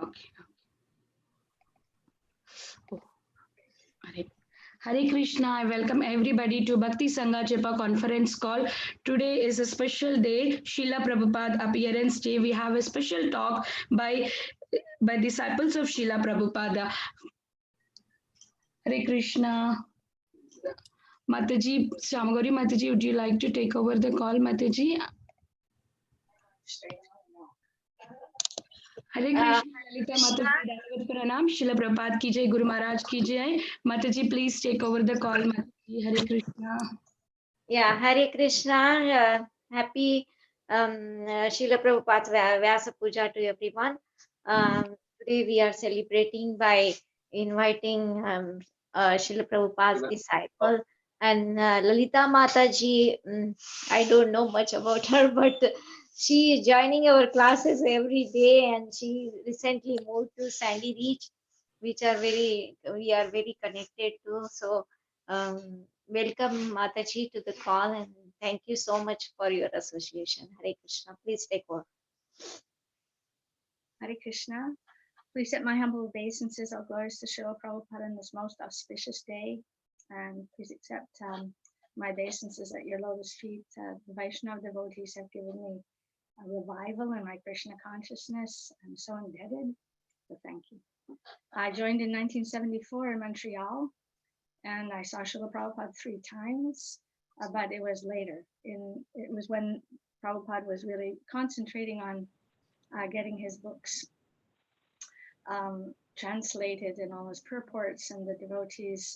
Okay. Oh. Hare Krishna, I welcome everybody to Bhakti Sangha Chepa conference call. Today is a special day, Sheila Prabhupada appearance day. We have a special talk by disciples of Sheila Prabhupada. Hare Krishna. Mataji, Shamagori Mataji, would you like to take over the call, Mataji? Hare Krishna, Lalita Mataji, Dandavat Pranam, Srila Prabhupada ki jai, Guru Maharaj ki jai. Mataji, please take over the call, Mataji. Hare Krishna. Yeah, Hare Krishna. Happy Srila Prabhupada Vyasa Puja to everyone. Today we are celebrating by inviting Srila Prabhupada's disciple and Lalita Mataji. I don't know much about her, but she is joining our classes every day, and she recently moved to Sandy Beach, which are we are very connected to. So welcome Mataji to the call, and thank you so much for your association. Hare Krishna. Please take over. Hare Krishna. Please accept my humble obeisances, all glories to Srila Prabhupada on this most auspicious day. And please accept my obeisances at your lotus feet. The Vaishnava devotees have given me a revival in my Krishna consciousness. I'm so indebted, so thank you. I joined in 1974 in Montreal, and I saw Srila Prabhupada 3 times, but it was later. It was when Prabhupada was really concentrating on getting his books translated and all his purports, and the devotees,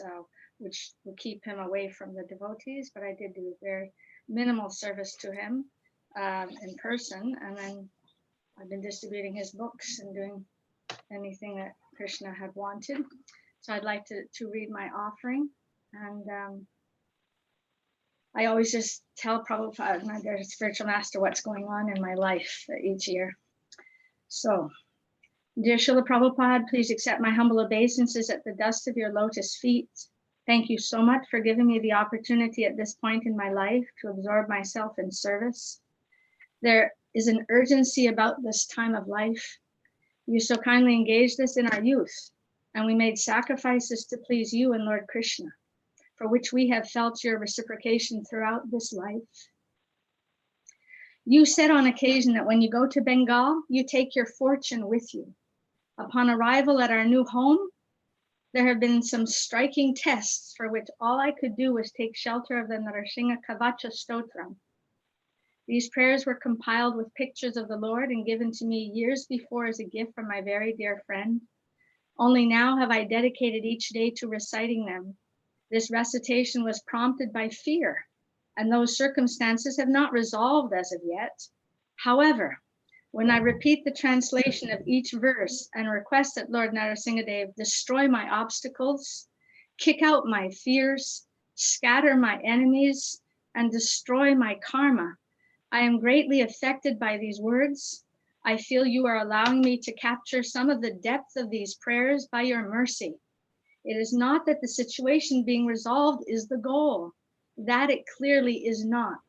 which would keep him away from the devotees, but I did do very minimal service to him in person, and then I've been distributing his books and doing anything that Krishna had wanted. So I'd like to read my offering, and I always just tell Prabhupada, my dear spiritual master, what's going on in my life each year. So, dear Srila Prabhupada, please accept my humble obeisances at the dust of your lotus feet. Thank you so much for giving me the opportunity at this point in my life to absorb myself in service. There is an urgency about this time of life. You so kindly engaged us in our youth, and we made sacrifices to please you and Lord Krishna, for which we have felt your reciprocation throughout this life. You said on occasion that when you go to Bengal, you take your fortune with you. Upon arrival at our new home, there have been some striking tests for which all I could do was take shelter of the Narasingha Kavacha Stotram. These prayers were compiled with pictures of the Lord and given to me years before as a gift from my very dear friend. Only now have I dedicated each day to reciting them. This recitation was prompted by fear, and those circumstances have not resolved as of yet. However, when I repeat the translation of each verse and request that Lord Narasimhadev destroy my obstacles, kick out my fears, scatter my enemies, and destroy my karma, I am greatly affected by these words. I feel you are allowing me to capture some of the depth of these prayers by your mercy. It is not that the situation being resolved is the goal. That it clearly is not.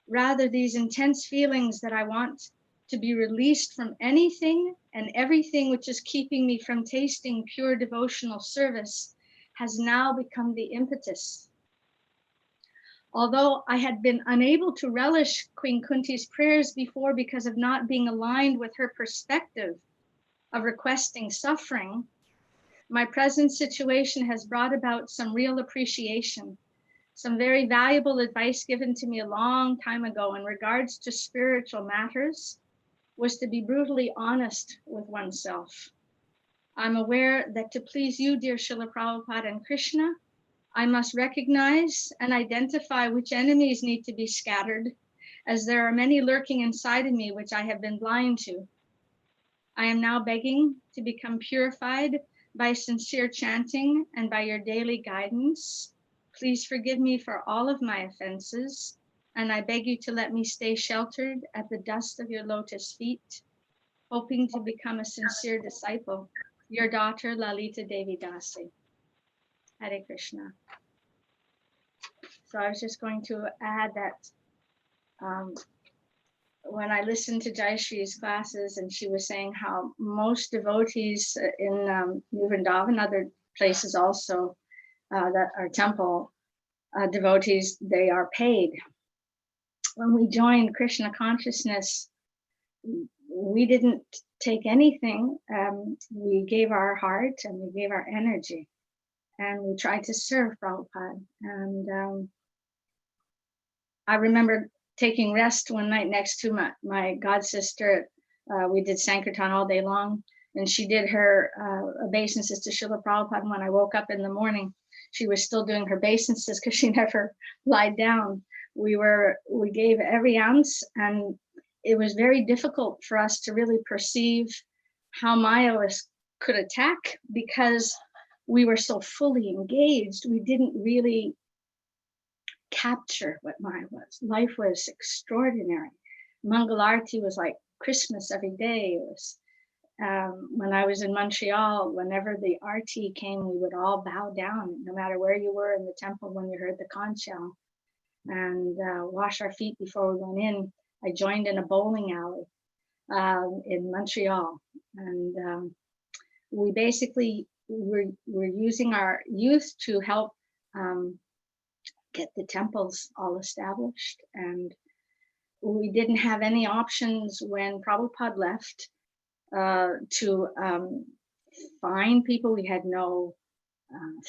Rather, these intense feelings that I want to be released from anything and everything which is keeping me from tasting pure devotional service has now become the impetus. Although I had been unable to relish Queen Kunti's prayers before because of not being aligned with her perspective of requesting suffering, my present situation has brought about some real appreciation. Some very valuable advice given to me a long time ago in regards to spiritual matters was to be brutally honest with oneself. I'm aware that to please you, dear Srila Prabhupada and Krishna, I must recognize and identify which enemies need to be scattered, as there are many lurking inside of me which I have been blind to. I am now begging to become purified by sincere chanting and by your daily guidance. Please forgive me for all of my offenses, and I beg you to let me stay sheltered at the dust of your lotus feet, hoping to become a sincere disciple. Your daughter, Lalita Devi Dasi. Hare Krishna. So I was just going to add that when I listened to Jayashree's classes, and she was saying how most devotees in New Vrindavan, other places also that are temple devotees, they are paid. When we joined Krishna consciousness, we didn't take anything. We gave our heart and we gave our energy, and we tried to serve Prabhupada. And I remember taking rest one night next to my god sister. We did Sankirtan all day long, and she did her obeisances to Srila Prabhupada. And when I woke up in the morning, she was still doing her obeisances because she never lied down. We gave every ounce, and it was very difficult for us to really perceive how Maya could attack, because we were so fully engaged. We didn't really capture what Maya was. Life was extraordinary. Mangalarti was like Christmas every day. It was when I was in Montreal, whenever the arti came, we would all bow down, no matter where you were in the temple when you heard the conch shell, and wash our feet before we went in. I joined in a bowling alley in Montreal, and we basically were using our youth to help get the temples all established. And we didn't have any options when Prabhupada left to find people. We had no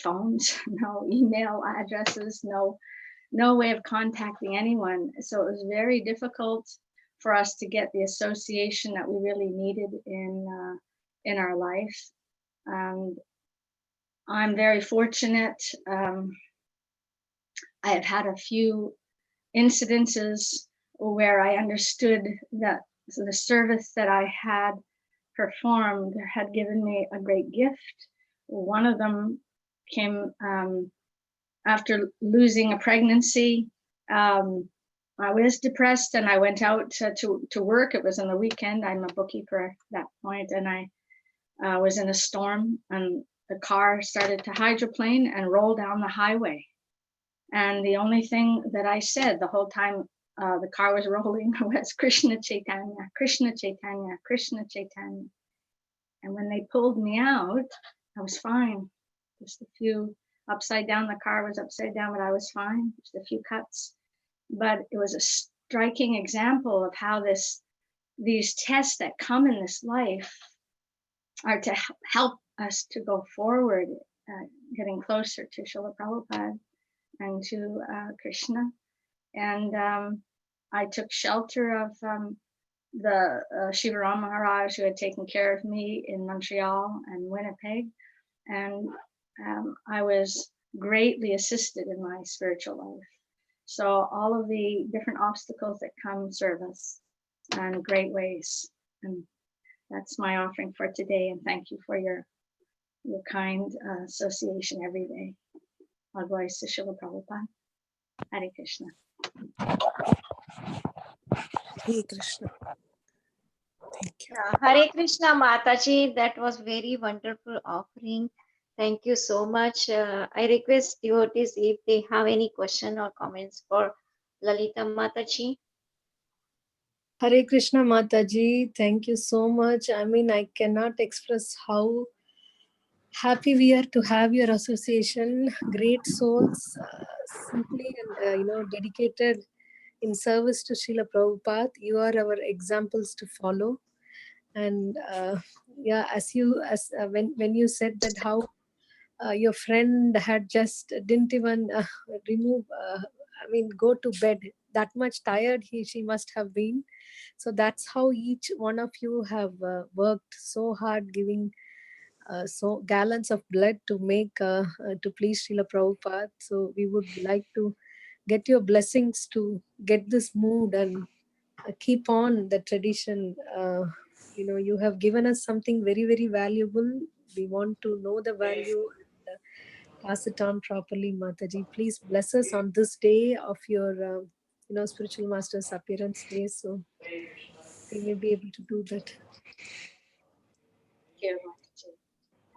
phones, no email addresses, no way of contacting anyone. So it was very difficult for us to get the association that we really needed in our life. And I'm very fortunate. I have had a few incidences where I understood that the service that I had performed had given me a great gift. One of them came after losing a pregnancy. I was depressed, and I went out to work. It was on the weekend. I'm a bookkeeper at that point, and I was in a storm, and the car started to hydroplane and roll down the highway. And the only thing that I said the whole time the car was rolling was Krishna Chaitanya, Krishna Chaitanya, Krishna Chaitanya. And when they pulled me out, I was fine. Just a few upside down. The car was upside down, but I was fine. Just a few cuts. But it was a striking example of how these tests that come in this life are to help us to go forward, getting closer to Srila Prabhupada and to Krishna. And I took shelter of the Shivaram Maharaj, who had taken care of me in Montreal and Winnipeg. And I was greatly assisted in my spiritual life. So all of the different obstacles that come serve us in great ways. And that's my offering for today. And thank you for your kind association every day. All glories to Srila Prabhupada. Hare Krishna. Hare Krishna. Thank you. Hare Krishna Mataji, that was very wonderful offering. Thank you so much. I request devotees if they have any question or comments for Lalita Mataji. Hare Krishna Mataji, thank you so much. I mean, I cannot express how happy we are to have your association. Great souls, simply and dedicated in service to Srila Prabhupada. You are our examples to follow. And yeah, when you said that how your friend had just didn't even go to bed, that much tired she must have been. So that's how each one of you have worked so hard, giving so gallons of blood to make to please Srila Prabhupada. So we would like to get your blessings to get this mood and keep on the tradition. You have given us something very, very valuable. We want to know the value and pass it on properly. Mataji, please bless us on this day of your spiritual master's appearance day, so we may be able to do that. Thank you,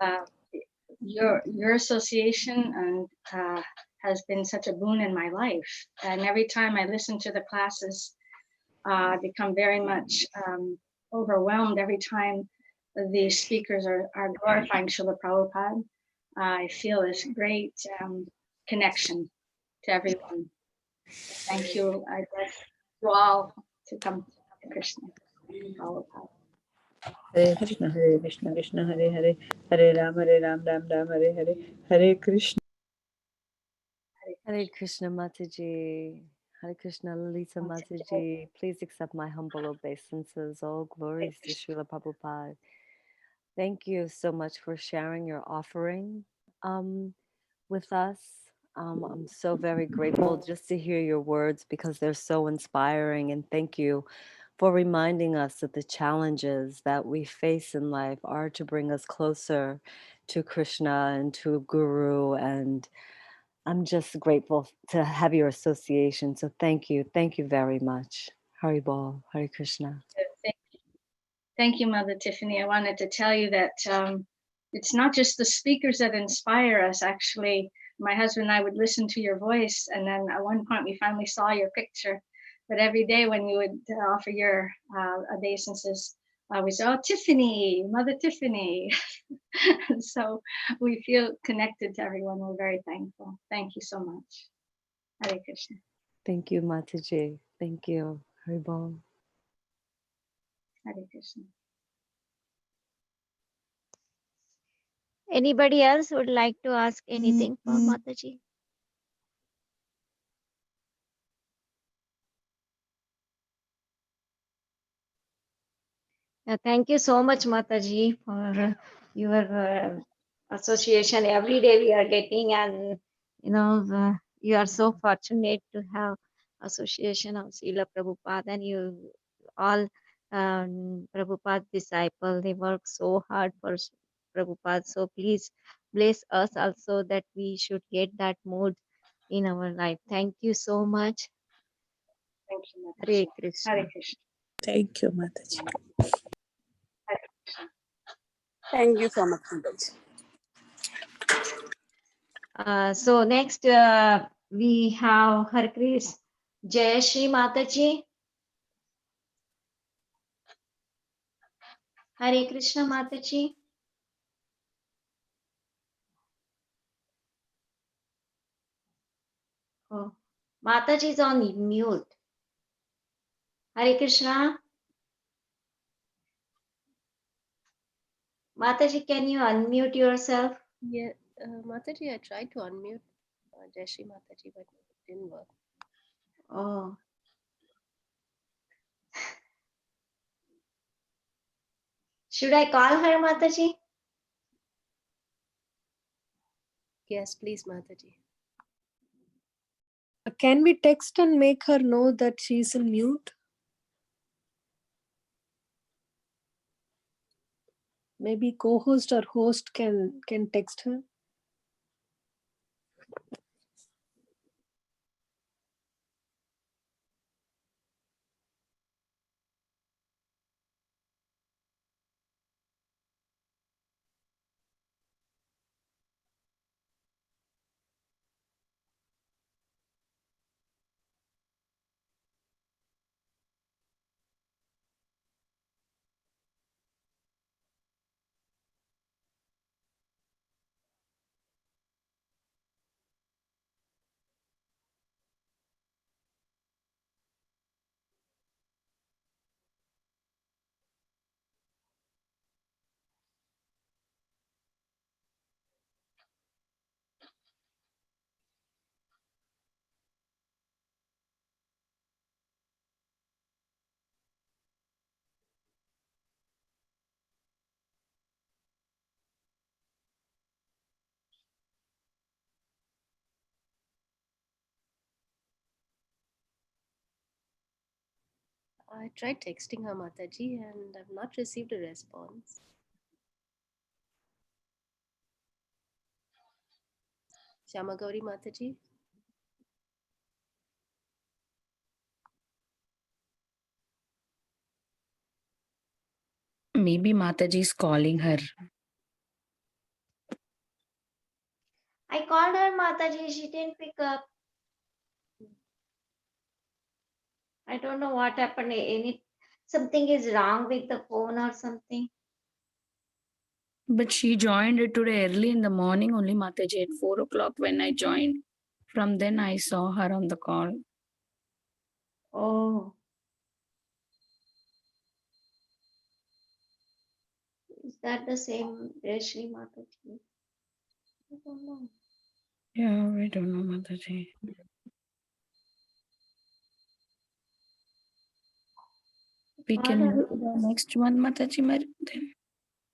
Mataji. Your association has been such a boon in my life. And every time I listen to the classes, become very much overwhelmed every time the speakers are glorifying Srila Prabhupada. I feel this great connection to everyone. Thank you. I bless you all to come to Krishna. Prabhupada. Hare Krishna, Krishna Hare Hare, Hare Ram, Ram Hare Hare, Hare Krishna. Hare Krishna Mataji, Hare Krishna Lalita Mataji. Please accept my humble obeisances. All glories to Srila Prabhupada. Thank you so much for sharing your offering with us. I'm so very grateful just to hear your words because they're so inspiring. And thank you for reminding us that the challenges that we face in life are to bring us closer to Krishna and to Guru. And I'm just grateful to have your association. So thank you. Thank you very much. Haribol, Hare Krishna. Thank you, Mother Tiffany. I wanted to tell you that it's not just the speakers that inspire us. Actually, my husband and I would listen to your voice, and then at one point we finally saw your picture. But every day when you would offer your obeisances, we say, "Oh, Tiffany, Mother Tiffany." So we feel connected to everyone. We're very thankful. Thank you so much. Hare Krishna. Thank you, Mataji. Thank you. Haribol. Hare Krishna. Anybody else would like to ask anything for Mataji? Thank you so much, Mataji, for your association. Every day we are getting, and you are so fortunate to have association of Srila Prabhupada, and you all Prabhupada disciple. They work so hard for Prabhupada. So please bless us also that we should get that mood in our life. Thank you so much. Thank you, Hare Mataji. Krishna. Hare Krishna. Thank you, Mataji. Hare Krishna. Thank you so much, Mataji. So next we have Hare Krishna. Jai Shri Mataji. Hare Krishna Mataji. Oh, Mataji is on mute. Hare Krishna. Mataji, can you unmute yourself? Yeah, Mataji, I tried to unmute Jai Shri Mataji, but it didn't work. Oh. Should I call her, Mataji? Yes, please, Mataji. Can we text and make her know that she's in mute? Maybe co-host or host can text her. I tried texting her, Mataji, and I've not received a response. Shamagauri Mataji. Maybe Mataji is calling her. I called her, Mataji. She didn't pick up. I don't know what happened. Something is wrong with the phone or something. But she joined it today early in the morning only, Mataji, at 4 o'clock when I joined. From then I saw her on the call. Oh. Is that the same Shri Mataji? I don't know. Yeah, we don't know, Mataji. We can do the next one, Mataji. Then.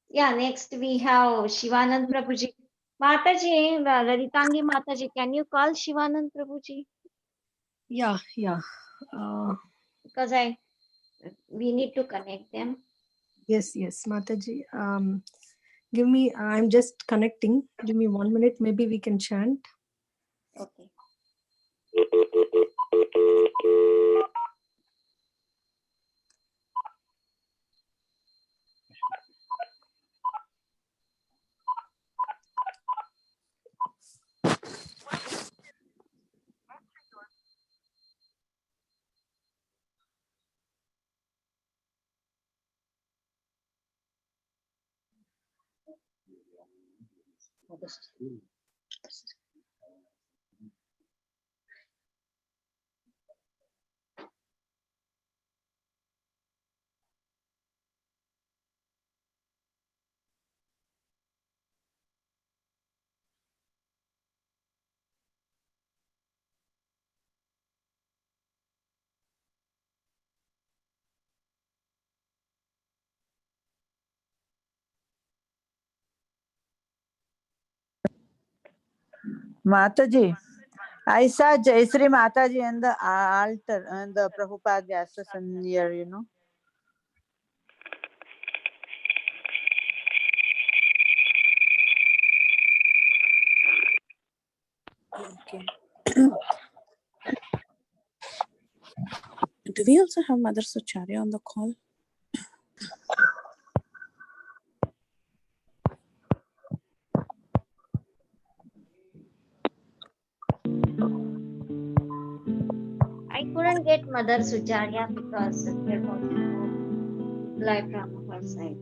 Yeah, next we have Shivanand Prabhuji. Mataji, Lalitangi Mataji, can you call Shivanand Prabhuji? Yeah. Because we need to connect them. Yes, Mataji. I'm just connecting. Give me 1 minute. Maybe we can chant. Okay. Mataji, I saw Jaysri Mataji and the altar and the Prabhupada Vyasa here, you know. Okay. Do we also have Mother Sucharya on the call? I couldn't get Mother Sucharya because there was no reply from her side.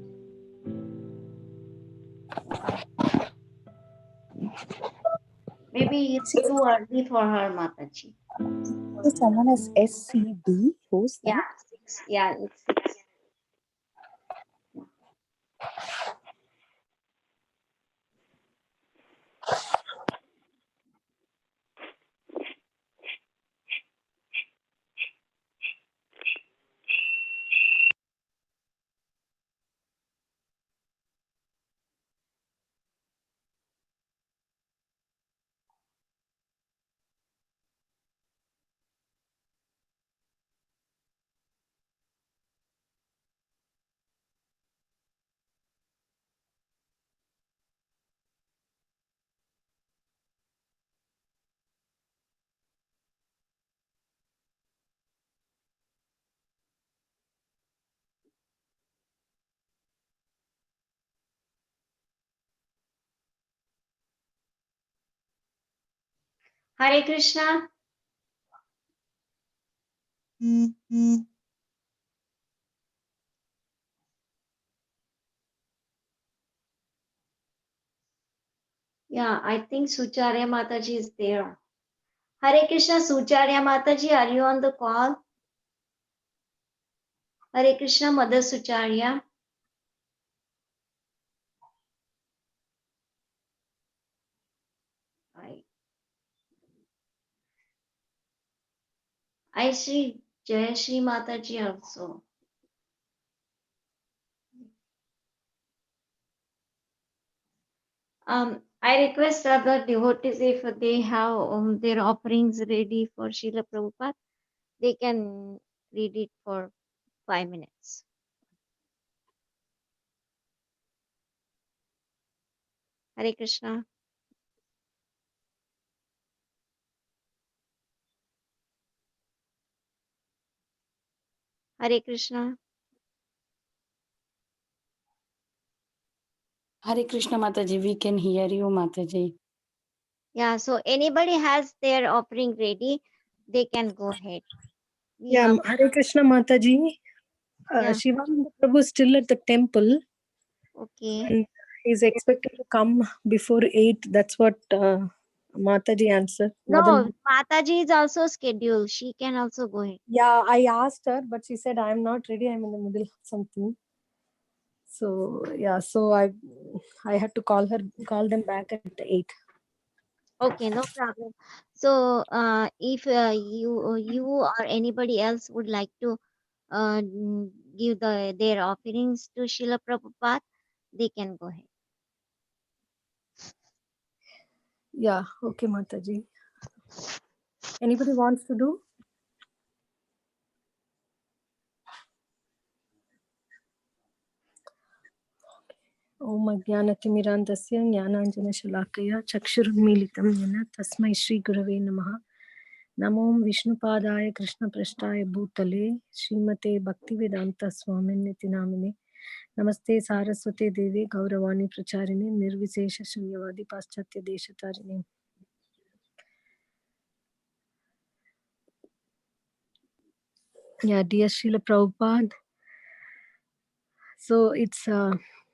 Maybe it's too early for her, Mataji. Someone has SCD. Who's that? Yeah, 6. Yeah, it's 6. Hare Krishna. Yeah, I think Sucharya Mataji is there. Hare Krishna, Sucharya Mataji, are you on the call? Hare Krishna, Mother Sucharya. I see Jayashri Mataji also. I request other devotees if they have their offerings ready for Srila Prabhupada, they can read it for 5 minutes. Hare Krishna. Hare Krishna. Hare Krishna, Mataji. We can hear you, Mataji. Yeah, so anybody has their offering ready, they can go ahead. Yeah, Hare Krishna Mataji. Yeah. Shivananda Prabhu is still at the temple Okay. and he's expected to come before 8. That's what Mataji answered. No, Mataji is also scheduled. She can also go ahead. Yeah, I asked her, but she said, I'm not ready. I'm in the middle of something. So, yeah, so I had to call them back at 8. Okay, no problem. So, if you or anybody else would like to give their offerings to Srila Prabhupada, they can go ahead. Yeah, okay, Mataji. Anybody wants to do? Om Ajnanatimirandasya Jnananjana-Shalakaya Chakshurunmilitam Yena Tasmai Shri Gurave Namaha Namo Vishnupadaya Krishna Prashtaya Bhutale Srimate Bhaktivedanta Swaminiti Namine Namaste Saraswate Devi Gauravani Pracharine Nirvisesha Shunyavadi Paschatya Deshatarine. Yeah, dear Srila Prabhupada. So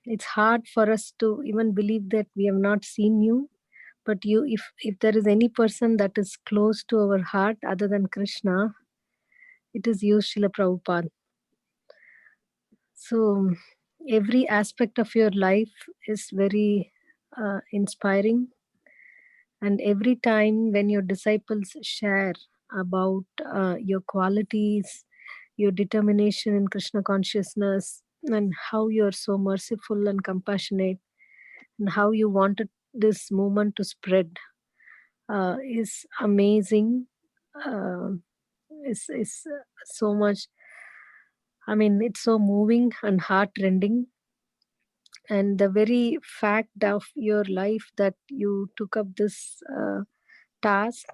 it's hard for us to even believe that we have not seen you. But if there is any person that is close to our heart other than Krishna, it is you, Srila Prabhupada. So every aspect of your life is very inspiring. And every time when your disciples share about your qualities, your determination in Krishna consciousness, and how you are so merciful and compassionate, and how you wanted this movement to spread, is amazing. Is so much. I mean, it's so moving and heart-rending. And the very fact of your life that you took up this task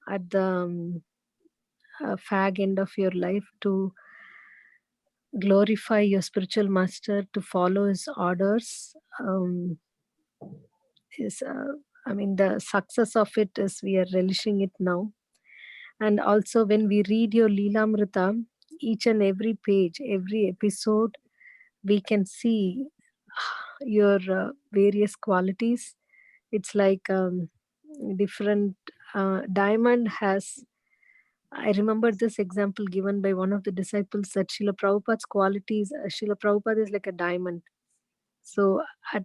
at the fag end of your life to glorify your spiritual master, to follow his orders, is I mean, the success of it is we are relishing it now. And also when we read your Leelamrita, each and every page, every episode, we can see your various qualities. It's like different diamond has. I remember this example given by one of the disciples that Srila Prabhupada's qualities, Srila Prabhupada is like a diamond. So at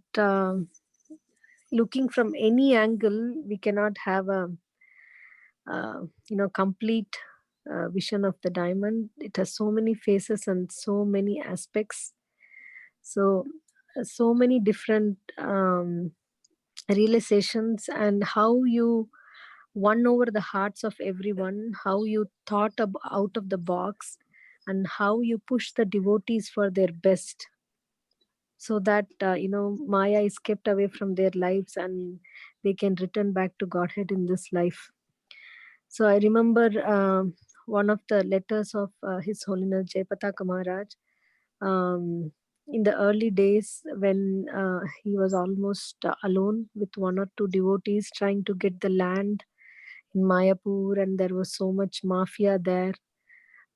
looking from any angle, we cannot have a complete vision of the diamond. It has so many faces and so many aspects. So so many different realizations, and how you won over the hearts of everyone, how you thought out of the box, and how you push the devotees for their best, so that Maya is kept away from their lives and they can return back to Godhead in this life. So I remember one of the letters of His Holiness Jayapataka Maharaj, in the early days when he was almost alone with one or two devotees trying to get the land in Mayapur, and there was so much mafia there,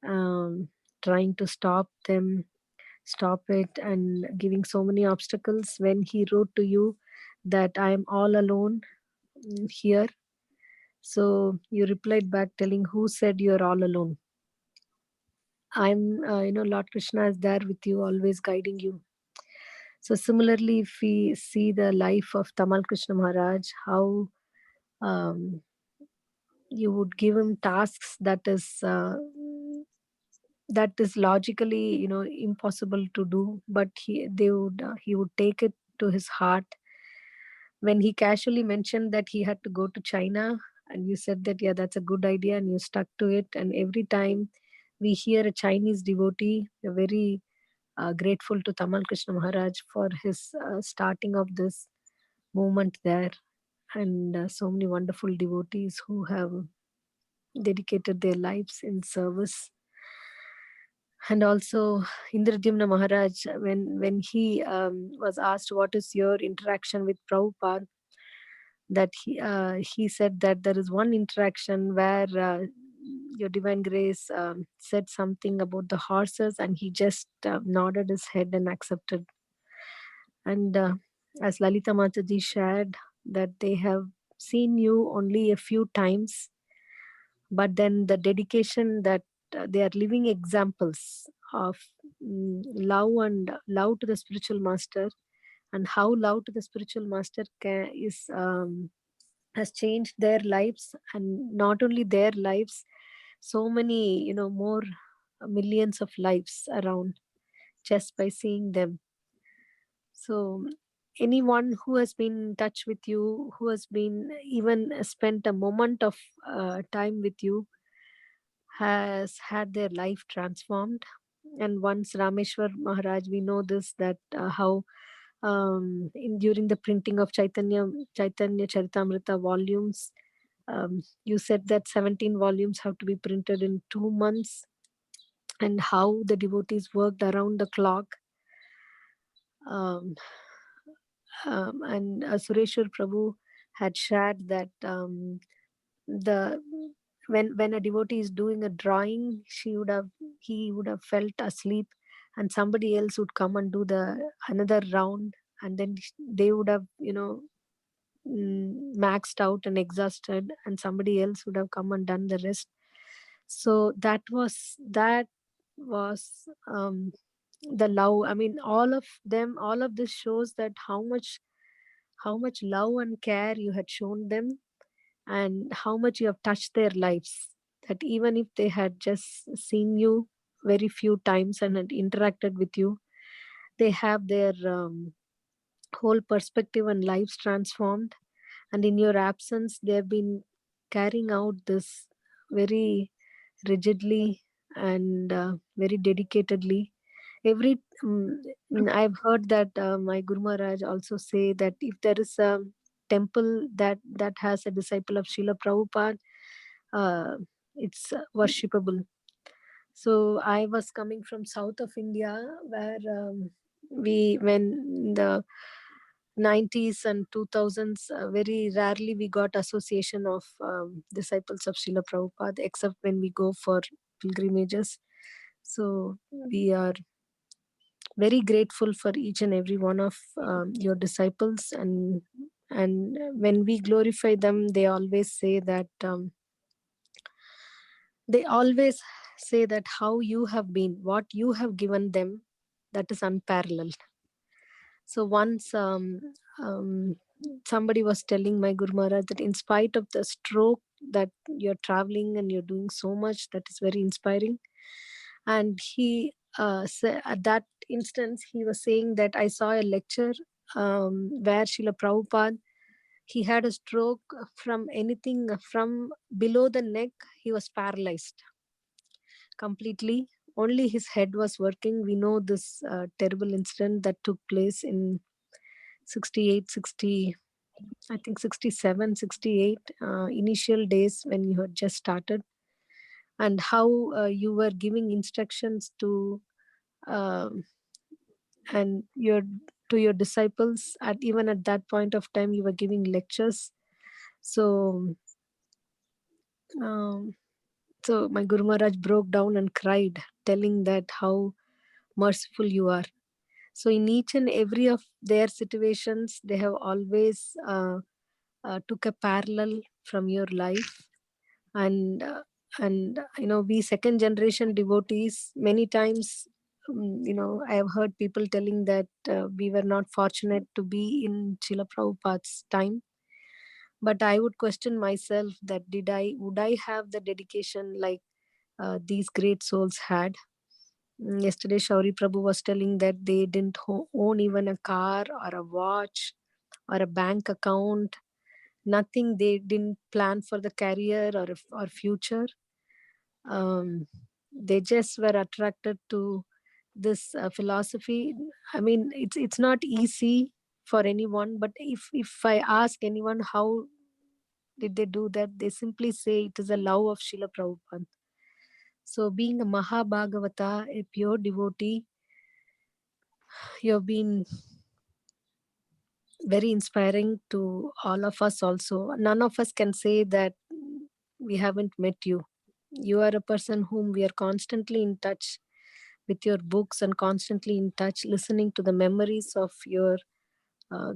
trying to stop it and giving so many obstacles. When he wrote to you that I am all alone here, so you replied back telling, who said you're all alone? I'm Lord Krishna is there with you, always guiding you. So similarly, if we see the life of Tamal Krishna Maharaj, how you would give him tasks that is logically impossible to do, but he would take it to his heart. When he casually mentioned that he had to go to China, and you said that, yeah, that's a good idea, and you stuck to it. And every time we hear a Chinese devotee, we're very grateful to Tamal Krishna Maharaj for his starting of this movement there, and so many wonderful devotees who have dedicated their lives in service. And also Indradyumna Maharaj, when he was asked what is your interaction with Prabhupada, that he said that there is one interaction where your Divine Grace said something about the horses, and he just nodded his head and accepted. And as Lalita Mataji shared, that they have seen you only a few times, but then the dedication that they are living examples of love to the spiritual master, and how love to the spiritual master has changed their lives, and not only their lives, so many more millions of lives around, just by seeing them. So anyone who has been in touch with you, who has been even spent a moment of time with you, has had their life transformed. And once Rameshwar Maharaj, we know this, that how during the printing of Chaitanya Charitamrita volumes, you said that 17 volumes have to be printed in 2 months, and how the devotees worked around the clock. um, and Sureshwar Prabhu had shared that the when a devotee is doing a drawing, he would have felt asleep, and somebody else would come and do the another round, and then they would have maxed out and exhausted, and somebody else would have come and done the rest. So that was the love. I mean, all of this shows that how much love and care you had shown them, and how much you have touched their lives, that even if they had just seen you very few times and had interacted with you, they have their whole perspective and lives transformed. And in your absence, they have been carrying out this very rigidly and very dedicatedly. Every I've heard that my Guru Maharaj also say that if there is a temple that has a disciple of Srila Prabhupada, uh, it's worshipable. So I was coming from south of India, where when the 90s and 2000s, very rarely we got association of disciples of Srila Prabhupada, except when we go for pilgrimages. So we are very grateful for each and every one of your disciples, and when we glorify them, they always say that how you have been, what you have given them, that is unparalleled. So once somebody was telling my Guru Maharaj that in spite of the stroke, that you're traveling and you're doing so much, that is very inspiring. And he at that instance, he was saying that I saw a lecture where Srila Prabhupada, he had a stroke from anything from below the neck. He was paralyzed completely. Only his head was working. We know this terrible incident that took place in 68, 60, I think 67, 68, initial days when you had just started, and how you were giving instructions to um and your to your disciples. Even at that point of time, you were giving lectures. So um, so my Guru Maharaj broke down and cried, telling that how merciful you are. So in each and every of their situations, they have always took a parallel from your life. And we second generation devotees, many times I have heard people telling that we were not fortunate to be in Srila Prabhupada's time. But I would question myself that would I have the dedication like these great souls had. Yesterday Shauri Prabhu was telling that they didn't own even a car or a watch or a bank account, nothing. They didn't plan for the career or future. They just were attracted to this philosophy. I mean, it's not easy for anyone, but if I ask anyone how did they do that, they simply say it is a love of Srila Prabhupada. So being a Mahabhagavata, a pure devotee, you have been very inspiring to all of us also. None of us can say that we haven't met you. You are a person whom we are constantly in touch with your books and constantly in touch, listening to the memories of your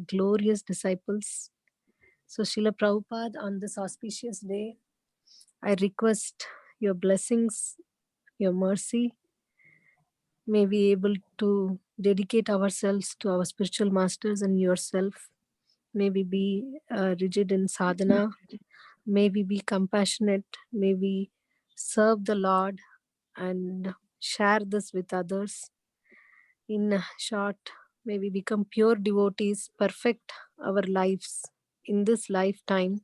glorious disciples. So, Srila Prabhupada, on this auspicious day, I request your blessings, your mercy. May we able to dedicate ourselves to our spiritual masters and yourself. May we be rigid in sadhana. May we be compassionate. May we serve the Lord and share this with others. In short, may we become pure devotees, perfect our lives in this lifetime,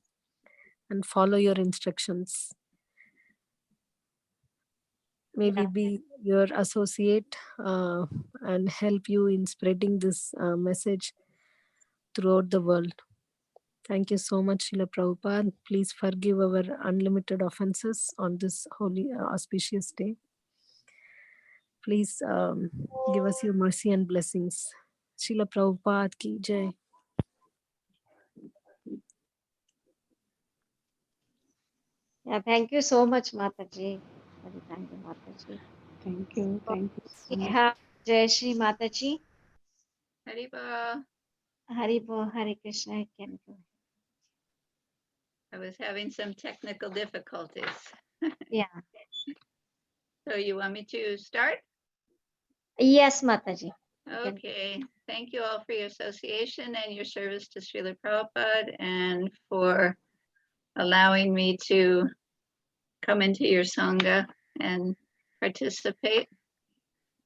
and follow your instructions. May we be your associate and help you in spreading this message throughout the world. Thank you so much, Srila Prabhupada. Please forgive our unlimited offenses on this holy, auspicious day. Please give us your mercy and blessings. Srila Prabhupada ki jai. Yeah, thank you so much, Mataji. Very thank you, Mataji. Thank you. Thank you so We much. have Jai Shri Mataji. Haribo. Haribo, Hare Krishna. I can go. I was having some technical difficulties. Yeah. So you want me to start? Yes, Mataji. Okay. Thank you all for your association and your service to Srila Prabhupada and for allowing me to come into your Sangha and participate.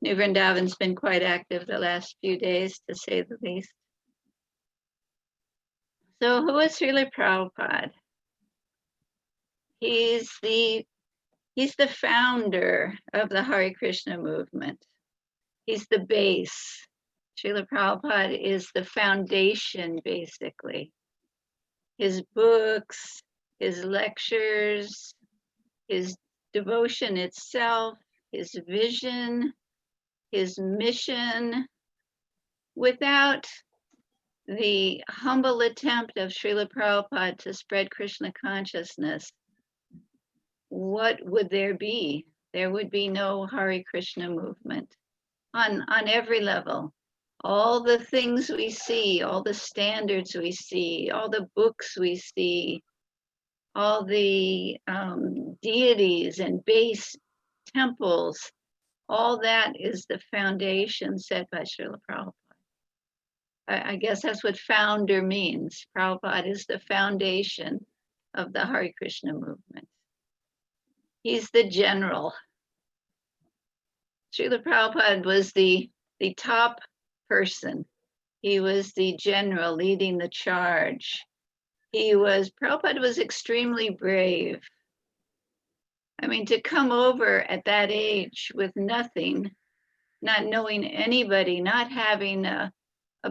New Vrindavan's been quite active the last few days, to say the least. So who is Srila Prabhupada? He's the founder of the Hare Krishna movement. He's the base. Srila Prabhupada is the foundation, basically. His books, his lectures, his devotion itself, his vision, his mission. Without the humble attempt of Srila Prabhupada to spread Krishna consciousness, what would there be? There would be no Hare Krishna movement on every level. All the things we see, all the standards we see, all the books we see, all the deities and base temples, all that is the foundation set by Srila Prabhupada. I guess that's what founder means. Prabhupada is the foundation of the Hare Krishna movement. He's the general. Srila Prabhupada was the top person. He was the general leading the charge. Prabhupada was extremely brave. I mean, to come over at that age with nothing, not knowing anybody, not having a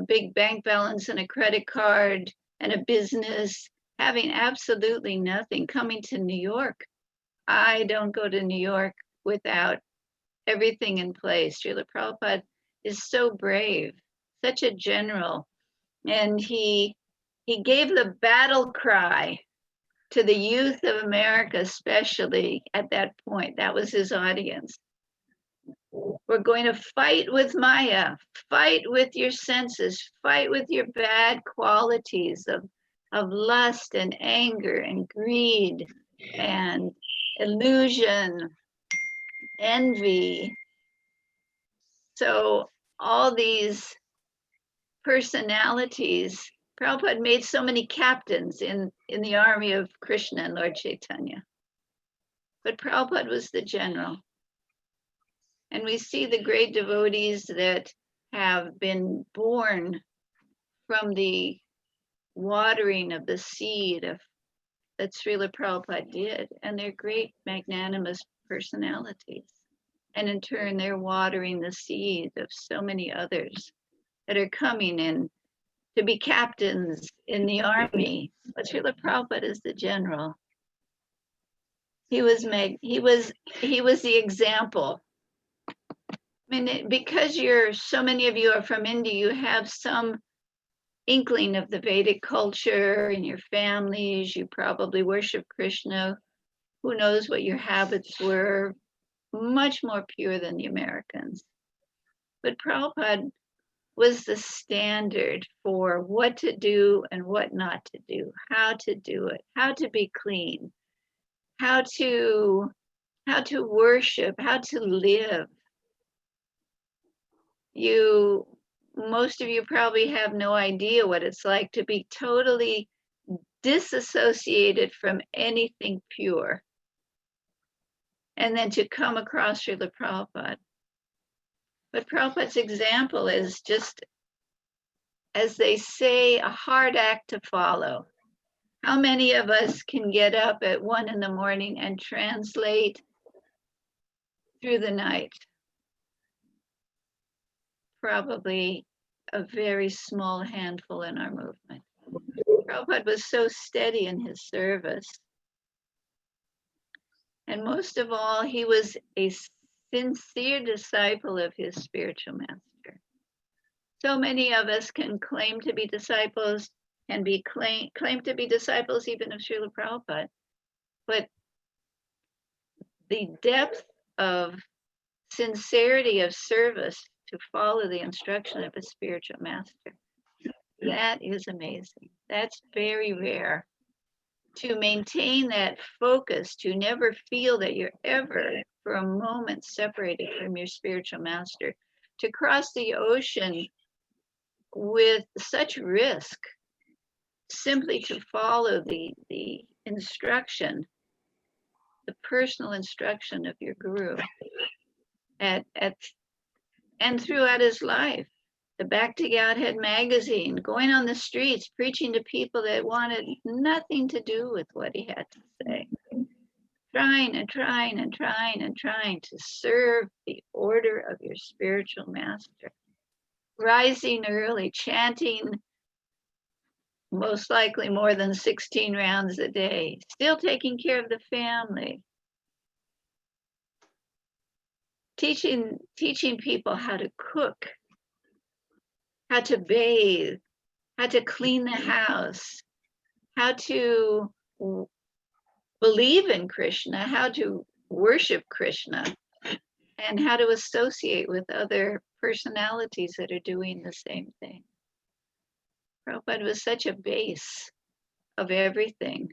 big bank balance and a credit card and a business, having absolutely nothing, coming to New York. I don't go to New York without everything in place. Srila Prabhupada is so brave, such a general. And he gave the battle cry to the youth of America, especially at that point. That was his audience. We're going to fight with Maya, fight with your senses, fight with your bad qualities of lust and anger and greed and illusion, envy. So all these personalities, Prabhupada made so many captains in the army of Krishna and Lord Chaitanya. But Prabhupada was the general. And we see the great devotees that have been born from the watering of the seed that Srila Prabhupada did, and they're great magnanimous personalities. And in turn, they're watering the seed of so many others that are coming in to be captains in the army. But Srila Prabhupada is the general. He was the example. I mean, because so many of you are from India, you have some inkling of the Vedic culture in your families. You probably worship Krishna who knows what your habits were, much more pure than the Americans. But Prabhupada was the standard for what to do and what not to do, how to do it, how to be clean, how to worship, how to live. Most of you probably have no idea what it's like to be totally disassociated from anything pure. And then to come across Srila Prabhupada. But Prabhupada's example is just, as they say, a hard act to follow. How many of us can get up at 1 a.m. and translate through the night? Probably a very small handful in our movement. Prabhupada was so steady in his service. And most of all, he was a sincere disciple of his spiritual master. So many of us can claim to be disciples, and claim to be disciples even of Srila Prabhupada. But the depth of sincerity of service to follow the instruction of a spiritual master, that is amazing. That's very rare. To maintain that focus, to never feel that you're ever for a moment separated from your spiritual master, to cross the ocean with such risk, simply to follow the instruction, the personal instruction of your guru, and throughout his life. The Back to Godhead magazine, going on the streets, preaching to people that wanted nothing to do with what he had to say. Trying to serve the order of your spiritual master. Rising early, chanting most likely more than 16 rounds a day. Still taking care of the family. Teaching people how to cook, how to bathe, how to clean the house, how to believe in Krishna, how to worship Krishna, and how to associate with other personalities that are doing the same thing. Prabhupada was such a base of everything.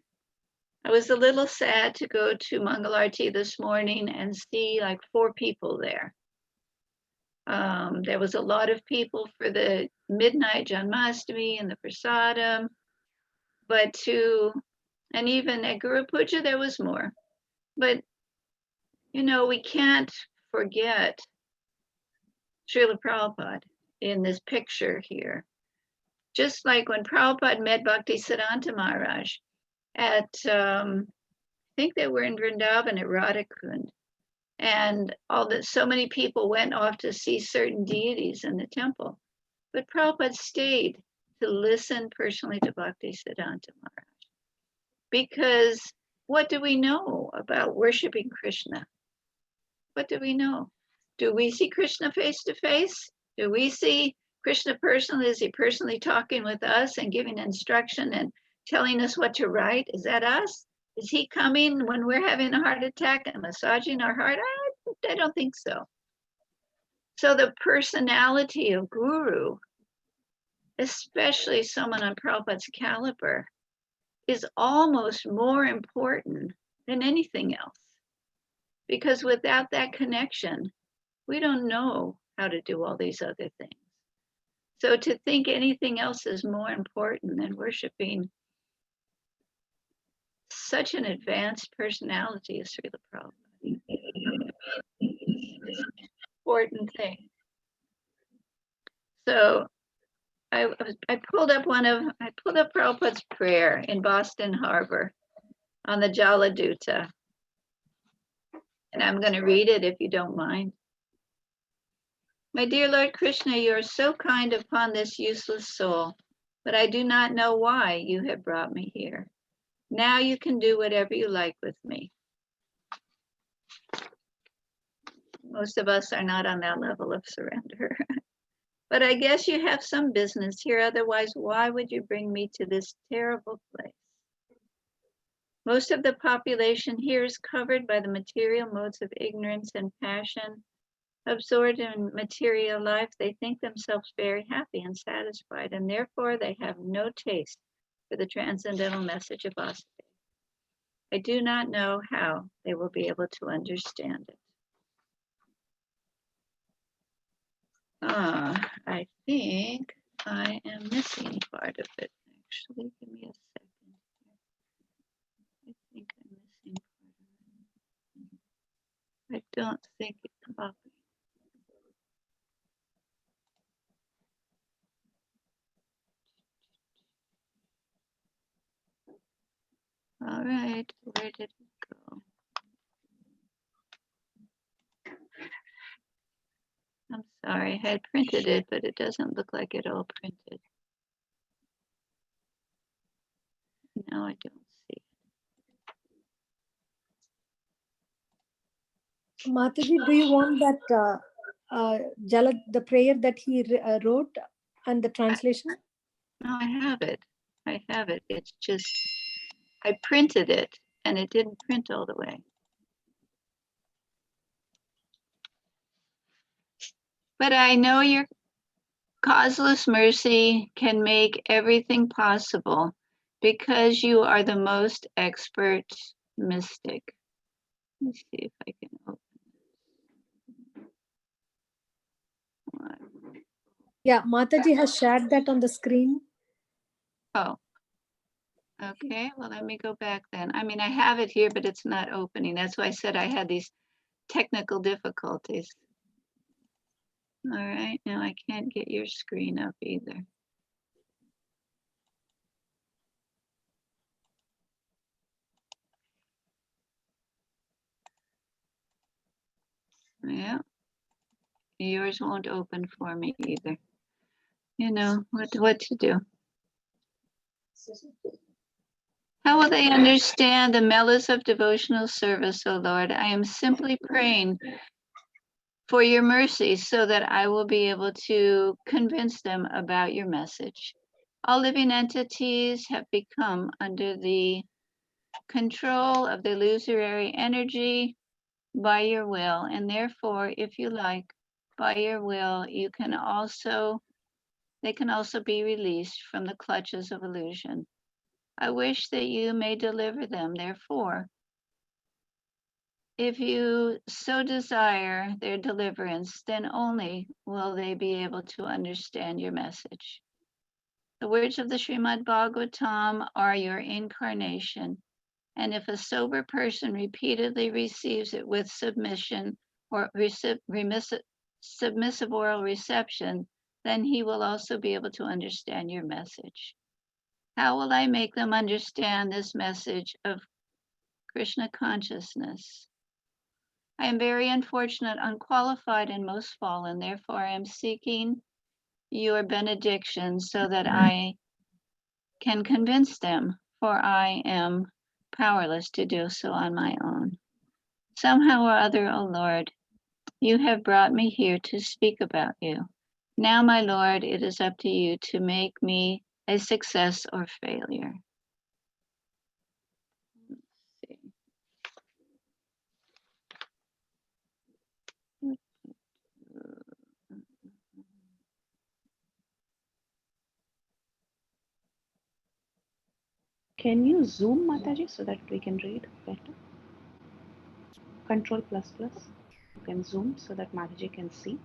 I was a little sad to go to Mangalarti this morning and see like 4 people there. There was a lot of people for the midnight Janmashtami and the Prasadam, and even at Guru Puja there was more. But, we can't forget Srila Prabhupada in this picture here. Just like when Prabhupada met Bhaktisiddhanta Maharaj at, I think they were in Vrindavan at Radhakund. And so many people went off to see certain deities in the temple. But Prabhupada stayed to listen personally to Bhaktisiddhanta Maharaj. Because what do we know about worshiping Krishna? What do we know? Do we see Krishna face to face? Do we see Krishna personally? Is he personally talking with us and giving instruction and telling us what to write? Is that us? Is he coming when we're having a heart attack and massaging our heart? I don't think so. So the personality of Guru, especially someone on Prabhupada's caliber, is almost more important than anything else. Because without that connection, we don't know how to do all these other things. So to think anything else is more important than worshiping such an advanced personality as Srila Prabhupada. Important thing. So I pulled up Prabhupada's prayer in Boston Harbor on the Jaladuta. And I'm going to read it if you don't mind. My dear Lord Krishna, you are so kind upon this useless soul, but I do not know why you have brought me here. Now you can do whatever you like with me. Most of us are not on that level of surrender. But I guess you have some business here. Otherwise, why would you bring me to this terrible place? Most of the population here is covered by the material modes of ignorance and passion. Absorbed in material life, they think themselves very happy and satisfied, and therefore they have no taste for the transcendental message of Vasudeva. I do not know how they will be able to understand it. I think I am missing part of it, actually. Give me a second. I think I'm missing part of it. I don't think it's copied. All right, where did it go? I'm sorry, I had printed it, but it doesn't look like it all printed. No, I don't see it. Mataji, do you want that Jalad, the prayer that he wrote and the translation? No, I have it. I have it. It's just, I printed it and it didn't print all the way. But I know your causeless mercy can make everything possible because you are the most expert mystic. Let me see if I can open it. Yeah, Mataji has shared that on the screen. Oh, okay. Well, let me go back then. I mean, I have it here, but it's not opening. That's why I said I had these technical difficulties. All right, now I can't get your screen up either. Yeah, yours won't open for me either. You know what to do. How will they understand the mellows of devotional service, O Lord? I am simply praying for your mercy so that I will be able to convince them about your message. All living entities have become under the control of the illusory energy by your will, and therefore, if you like, by your will, they can also be released from the clutches of illusion. I wish that you may deliver them, therefore, if you so desire their deliverance, then only will they be able to understand your message. The words of the Srimad Bhagavatam are your incarnation, and if a sober person repeatedly receives it with submission or submissive oral reception, then he will also be able to understand your message. How will I make them understand this message of Krishna consciousness? I am very unfortunate, unqualified, and most fallen. Therefore, I am seeking your benediction so that I can convince them, for I am powerless to do so on my own. Somehow or other, O Lord, you have brought me here to speak about you. Now, my Lord, it is up to you to make me a success or failure. Can you zoom, Mataji, so that we can read better? Control plus plus. You can zoom so that Mataji can see.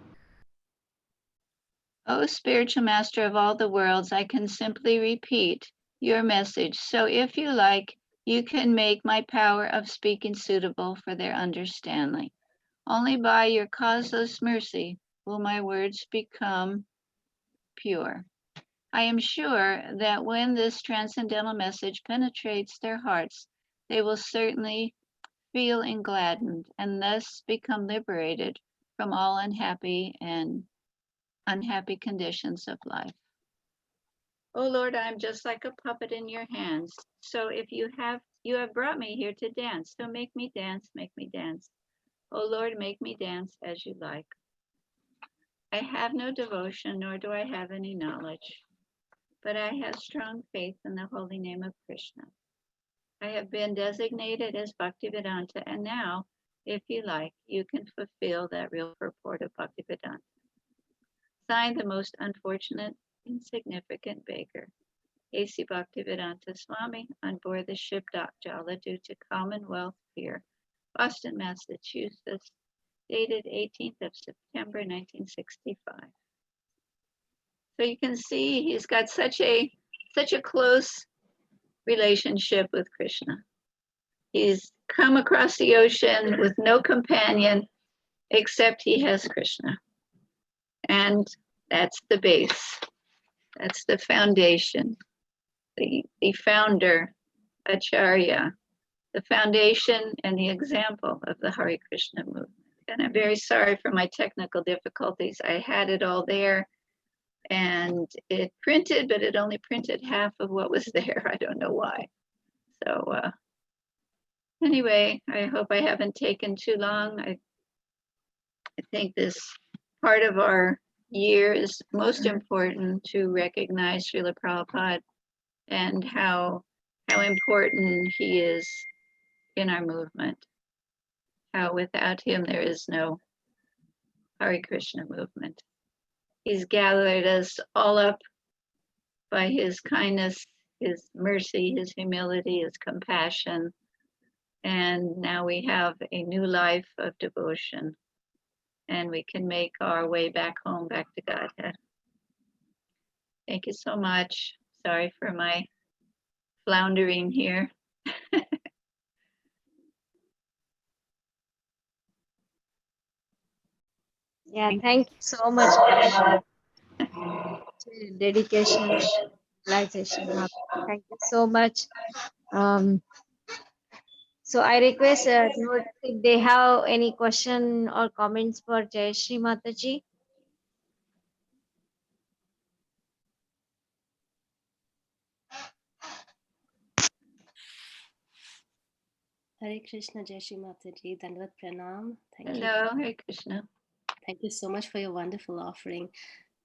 O spiritual master of all the worlds, I can simply repeat your message. So if you like, you can make my power of speaking suitable for their understanding. Only by your causeless mercy will my words become pure. I am sure that when this transcendental message penetrates their hearts, they will certainly feel engladdened and thus become liberated from all unhappy conditions of life. Oh Lord, I am just like a puppet in your hands. So if you have brought me here to dance. So make me dance, make me dance. Oh Lord, make me dance as you like. I have no devotion, nor do I have any knowledge, but I have strong faith in the holy name of Krishna. I have been designated as Bhaktivedanta, and now, if you like, you can fulfill that real purport of Bhaktivedanta. Signed, the most unfortunate, insignificant beggar, A.C. Bhaktivedanta Swami, on board the ship Jala due to Commonwealth Pier, Boston, Massachusetts, dated 18th of September, 1965. So you can see he's got such a close relationship with Krishna. He's come across the ocean with no companion except he has Krishna. And that's the base. That's the foundation. The founder, Acharya, the foundation and the example of the Hare Krishna movement. And I'm very sorry for my technical difficulties. I had it all there and it printed, but it only printed half of what was there. I don't know why. So anyway, I hope I haven't taken too long. I think this part of our year is most important to recognize Srila Prabhupada and how important he is in our movement. How without him there is no Hare Krishna movement. He's gathered us all up by his kindness, his mercy, his humility, his compassion. And now we have a new life of devotion. And we can make our way back home, back to Godhead. Thank you so much. Sorry for my floundering here. Yeah, thank you so much for dedication, realization. Thank you so much. So I request if they have any question or comments for Jai Shri Mataji. Hare Krishna, Jai Shri Mataji, Dandavat Pranam. Hello, Hare Krishna. Thank you so much for your wonderful offering.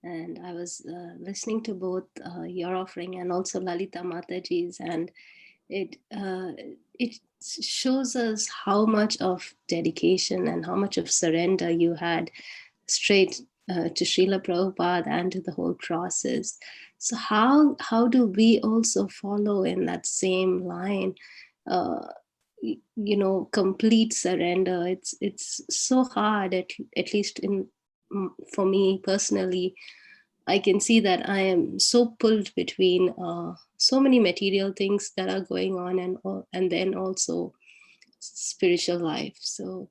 And I was listening to both your offering and also Lalita Mataji's, and it shows us how much of dedication and how much of surrender you had straight to Srila Prabhupada and to the whole process. So how do we also follow in that same line? Complete surrender. It's so hard, at least for me personally. I can see that I am so pulled between so many material things that are going on, and then also spiritual life. So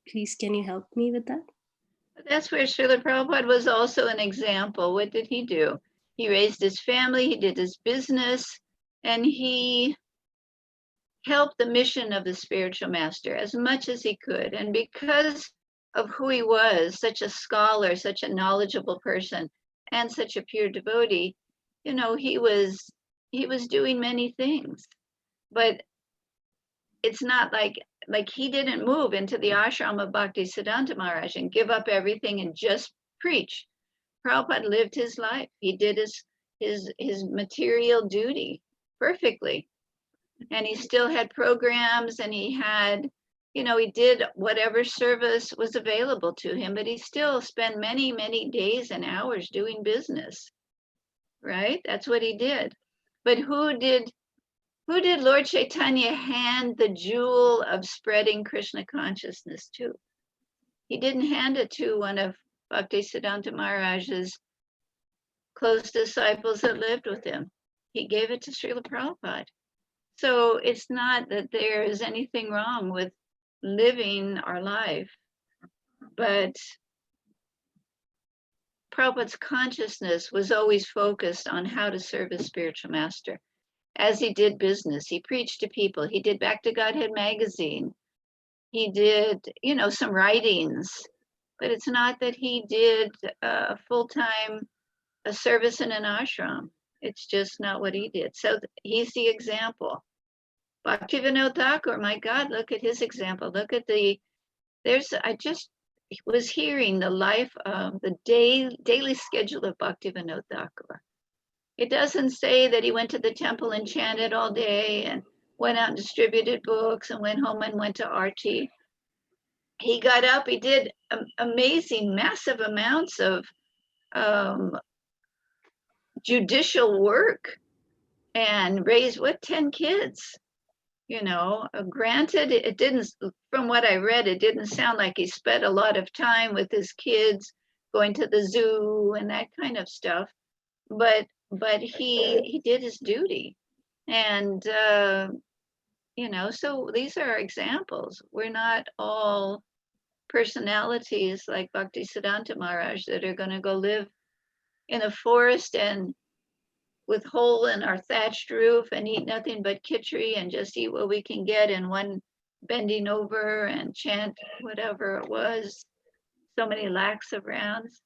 please, can you help me with that? That's where Srila Prabhupada was also an example. What did he do? He raised his family, he did his business, and he helped the mission of the spiritual master as much as he could. And because of who he was, such a scholar, such a knowledgeable person, and such a pure devotee, he was doing many things. But it's not like he didn't move into the ashram of Bhaktisiddhanta Maharaj and give up everything and just preach. Prabhupada lived his life. He did his material duty perfectly. And he still had programs, and he had, he did whatever service was available to him, but he still spent many, many days and hours doing business, right? That's what he did. But who did Lord Chaitanya hand the jewel of spreading Krishna consciousness to? He didn't hand it to one of Bhaktisiddhanta Maharaj's close disciples that lived with him. He gave it to Srila Prabhupada. So it's not that there is anything wrong with living our life, but Prabhupada's consciousness was always focused on how to serve his spiritual master. As he did business, he preached to people. He did Back to Godhead magazine. He did, some writings, but it's not that he did full-time a service in an ashram. It's just not what he did. So he's the example. Bhaktivinoda Thakur, my God, look at his example. Look at I just was hearing the life of the daily schedule of Bhaktivinoda Thakur. It doesn't say that he went to the temple and chanted all day and went out and distributed books and went home and went to Archie. He got up, he did amazing, massive amounts of judicial work and raised 10 kids. Granted, it didn't, from what I read, it didn't sound like he spent a lot of time with his kids going to the zoo and that kind of stuff, but he did his duty. And so these are examples. We're not all personalities like Bhaktisiddhanta Maharaj that are going to go live in a forest and with hole in our thatched roof and eat nothing but khichdi and just eat what we can get in one bending over and chant whatever it was, so many lakhs of rounds.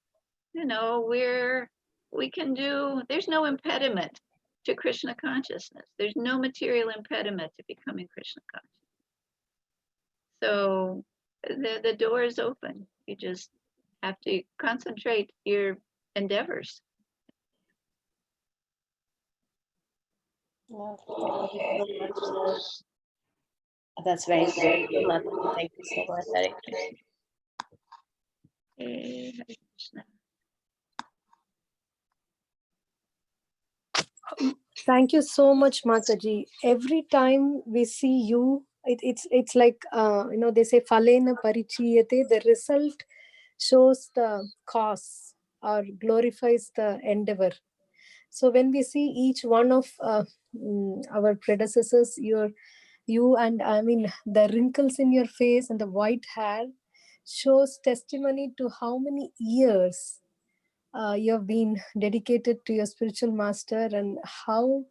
We can do, there's no impediment to Krishna consciousness. There's no material impediment to becoming Krishna conscious. So the door is open. You just have to concentrate your endeavors. Well, thank you so much. That's very beautiful. Thank you so much, Hare Krishna. Hare Krishna. Thank you so much, Mataji. Every time we see you, it's like they say "Phalena parichiyate." The result shows the cause or glorifies the endeavor. So when we see each one of our predecessors, you and I mean the wrinkles in your face and the white hair shows testimony to how many years you have been dedicated to your spiritual master and how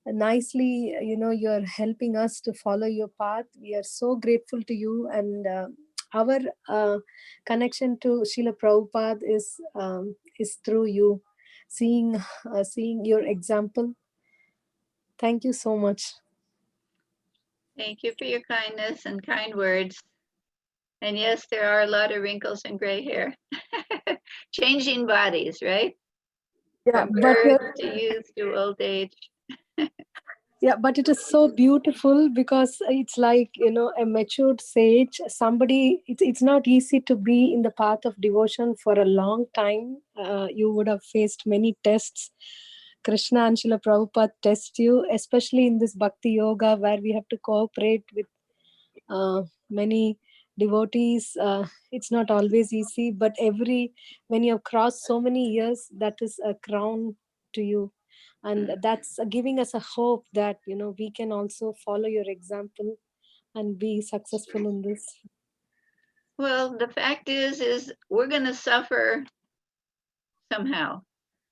nicely you're helping us to follow your path. We are so grateful to you, and our connection to Srila Prabhupada is through you, seeing your example. Thank you so much. Thank you for your kindness and kind words. And yes, there are a lot of wrinkles and gray hair. Changing bodies, right? Yeah, From but birth to youth to old age. yeah, but it is so beautiful because it's like a matured sage. Somebody, it's not easy to be in the path of devotion for a long time. You would have faced many tests. Krishna and Srila Prabhupada test you, especially in this bhakti yoga where we have to cooperate with many devotees. It's not always easy, but when you have crossed so many years, that is a crown to you. And that's giving us a hope that we can also follow your example and be successful in this. Well, the fact is we're going to suffer somehow.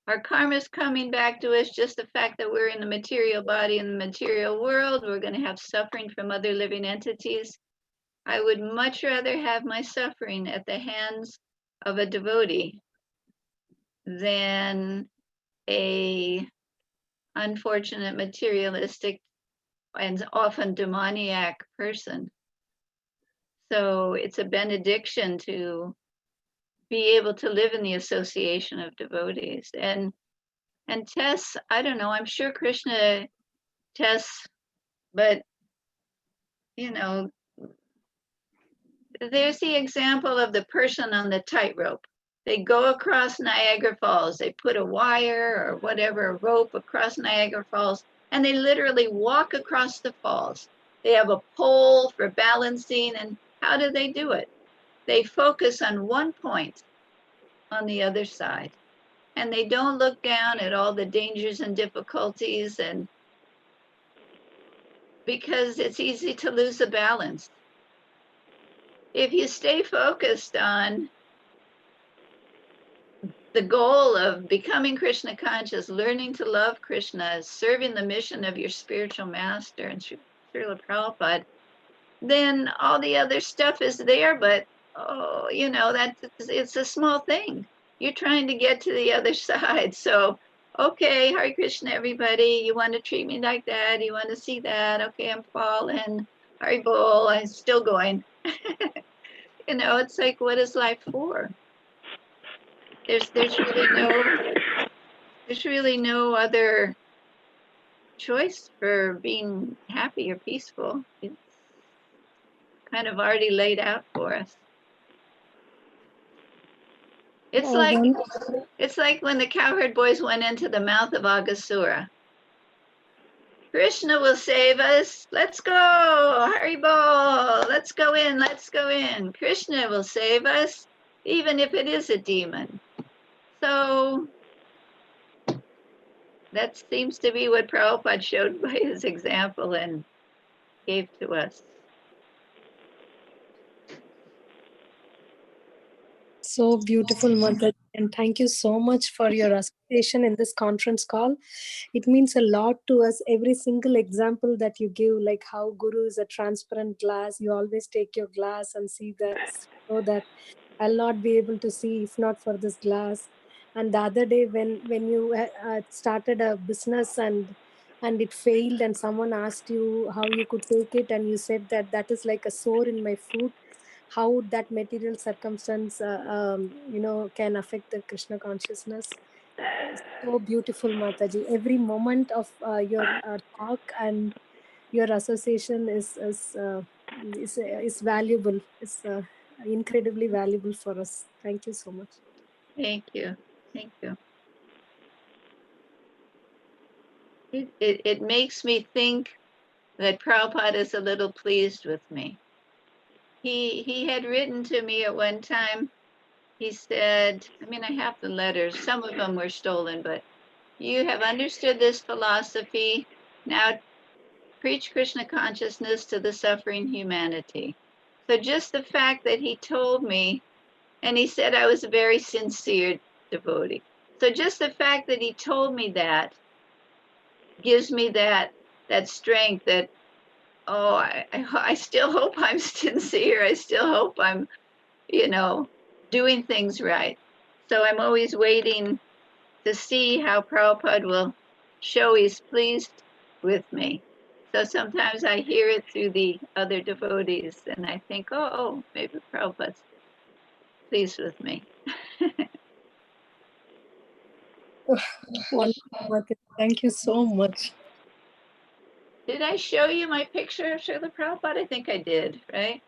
Our karma is coming back to us. Just the fact that we're in the material body, in the material world, we're going to have suffering from other living entities. I would much rather have my suffering at the hands of a devotee than a unfortunate materialistic and often demoniac person. So it's a benediction to be able to live in the association of devotees. And tests, I don't know, I'm sure Krishna tests, but there's the example of the person on the tightrope. They go across Niagara Falls. They put a wire or whatever, a rope across Niagara Falls, and they literally walk across the falls. They have a pole for balancing, and how do they do it? They focus on one point on the other side, and they don't look down at all the dangers and difficulties, and because it's easy to lose the balance. If you stay focused on the goal of becoming Krishna conscious, learning to love Krishna, serving the mission of your spiritual master and Srila Prabhupada, then all the other stuff is there, but it's a small thing. You're trying to get to the other side. So, okay, Hare Krishna, everybody. You want to treat me like that? You want to see that? Okay, I'm falling. Hare Bol, I'm still going. It's like, what is life for? There's really no other choice for being happy or peaceful. It's kind of already laid out for us. It's like when the cowherd boys went into the mouth of Aghasura. Krishna will save us. Let's go. Haribol. Let's go in. Let's go in. Krishna will save us, even if it is a demon. So that seems to be what Prabhupada showed by his example and gave to us. So beautiful, Mother. And thank you so much for your association in this conference call. It means a lot to us. Every single example that you give, like how Guru is a transparent glass, you always take your glass and see that, so that I'll not be able to see if not for this glass. And the other day when you started a business and it failed and someone asked you how you could take it, and you said that is like a sore in my foot, how that material circumstance can affect the Krishna consciousness. So beautiful, Mataji. Every moment of your talk and your association is valuable. It's incredibly valuable for us. Thank you so much. Thank you. Thank you. It makes me think that Prabhupada is a little pleased with me. He had written to me at one time. He said, I have the letters. Some of them were stolen, but you have understood this philosophy. Now preach Krishna consciousness to the suffering humanity. So just the fact that he told me, and he said I was a very sincere devotee. So just the fact that he told me that gives me that strength that, I still hope I'm sincere. I still hope I'm, doing things right. So I'm always waiting to see how Prabhupada will show he's pleased with me. So sometimes I hear it through the other devotees and I think, maybe Prabhupada's pleased with me. Wonderful. Thank you so much. Did I show you my picture of Srila Prabhupada? I think I did, right?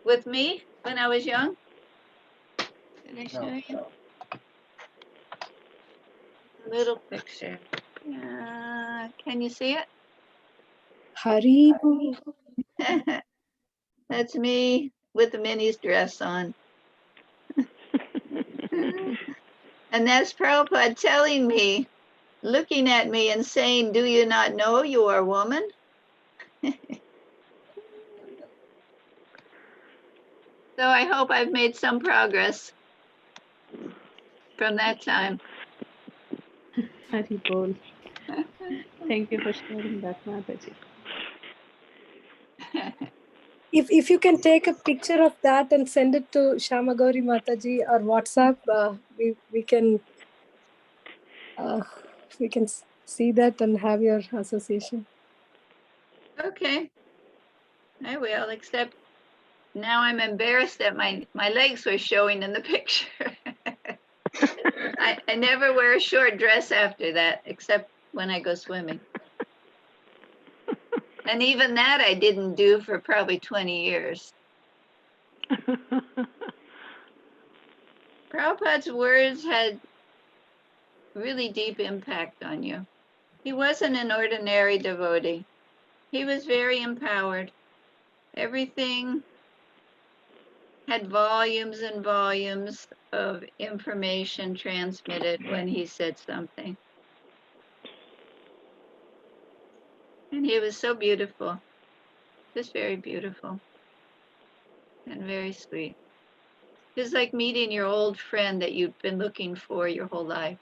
With me when I was young? Did I show you? A little picture. Can you see it? Haribo. That's me with the Minnie's dress on. And that's Prabhupada telling me, looking at me and saying, do you not know you are a woman? So I hope I've made some progress from that time. Haribol. Thank you for sharing that, Mataji. If you can take a picture of that and send it to Shamagauri Mataji or WhatsApp, we can see that and have your association. Okay, I will, except now I'm embarrassed that my legs were showing in the picture. I never wear a short dress after that, except when I go swimming. And even that I didn't do for probably 20 years. Prabhupada's words had really deep impact on you. He wasn't an ordinary devotee. He was very empowered. Everything had volumes and volumes of information transmitted when he said something. And he was so beautiful, just very beautiful and very sweet. It was like meeting your old friend that you've been looking for your whole life.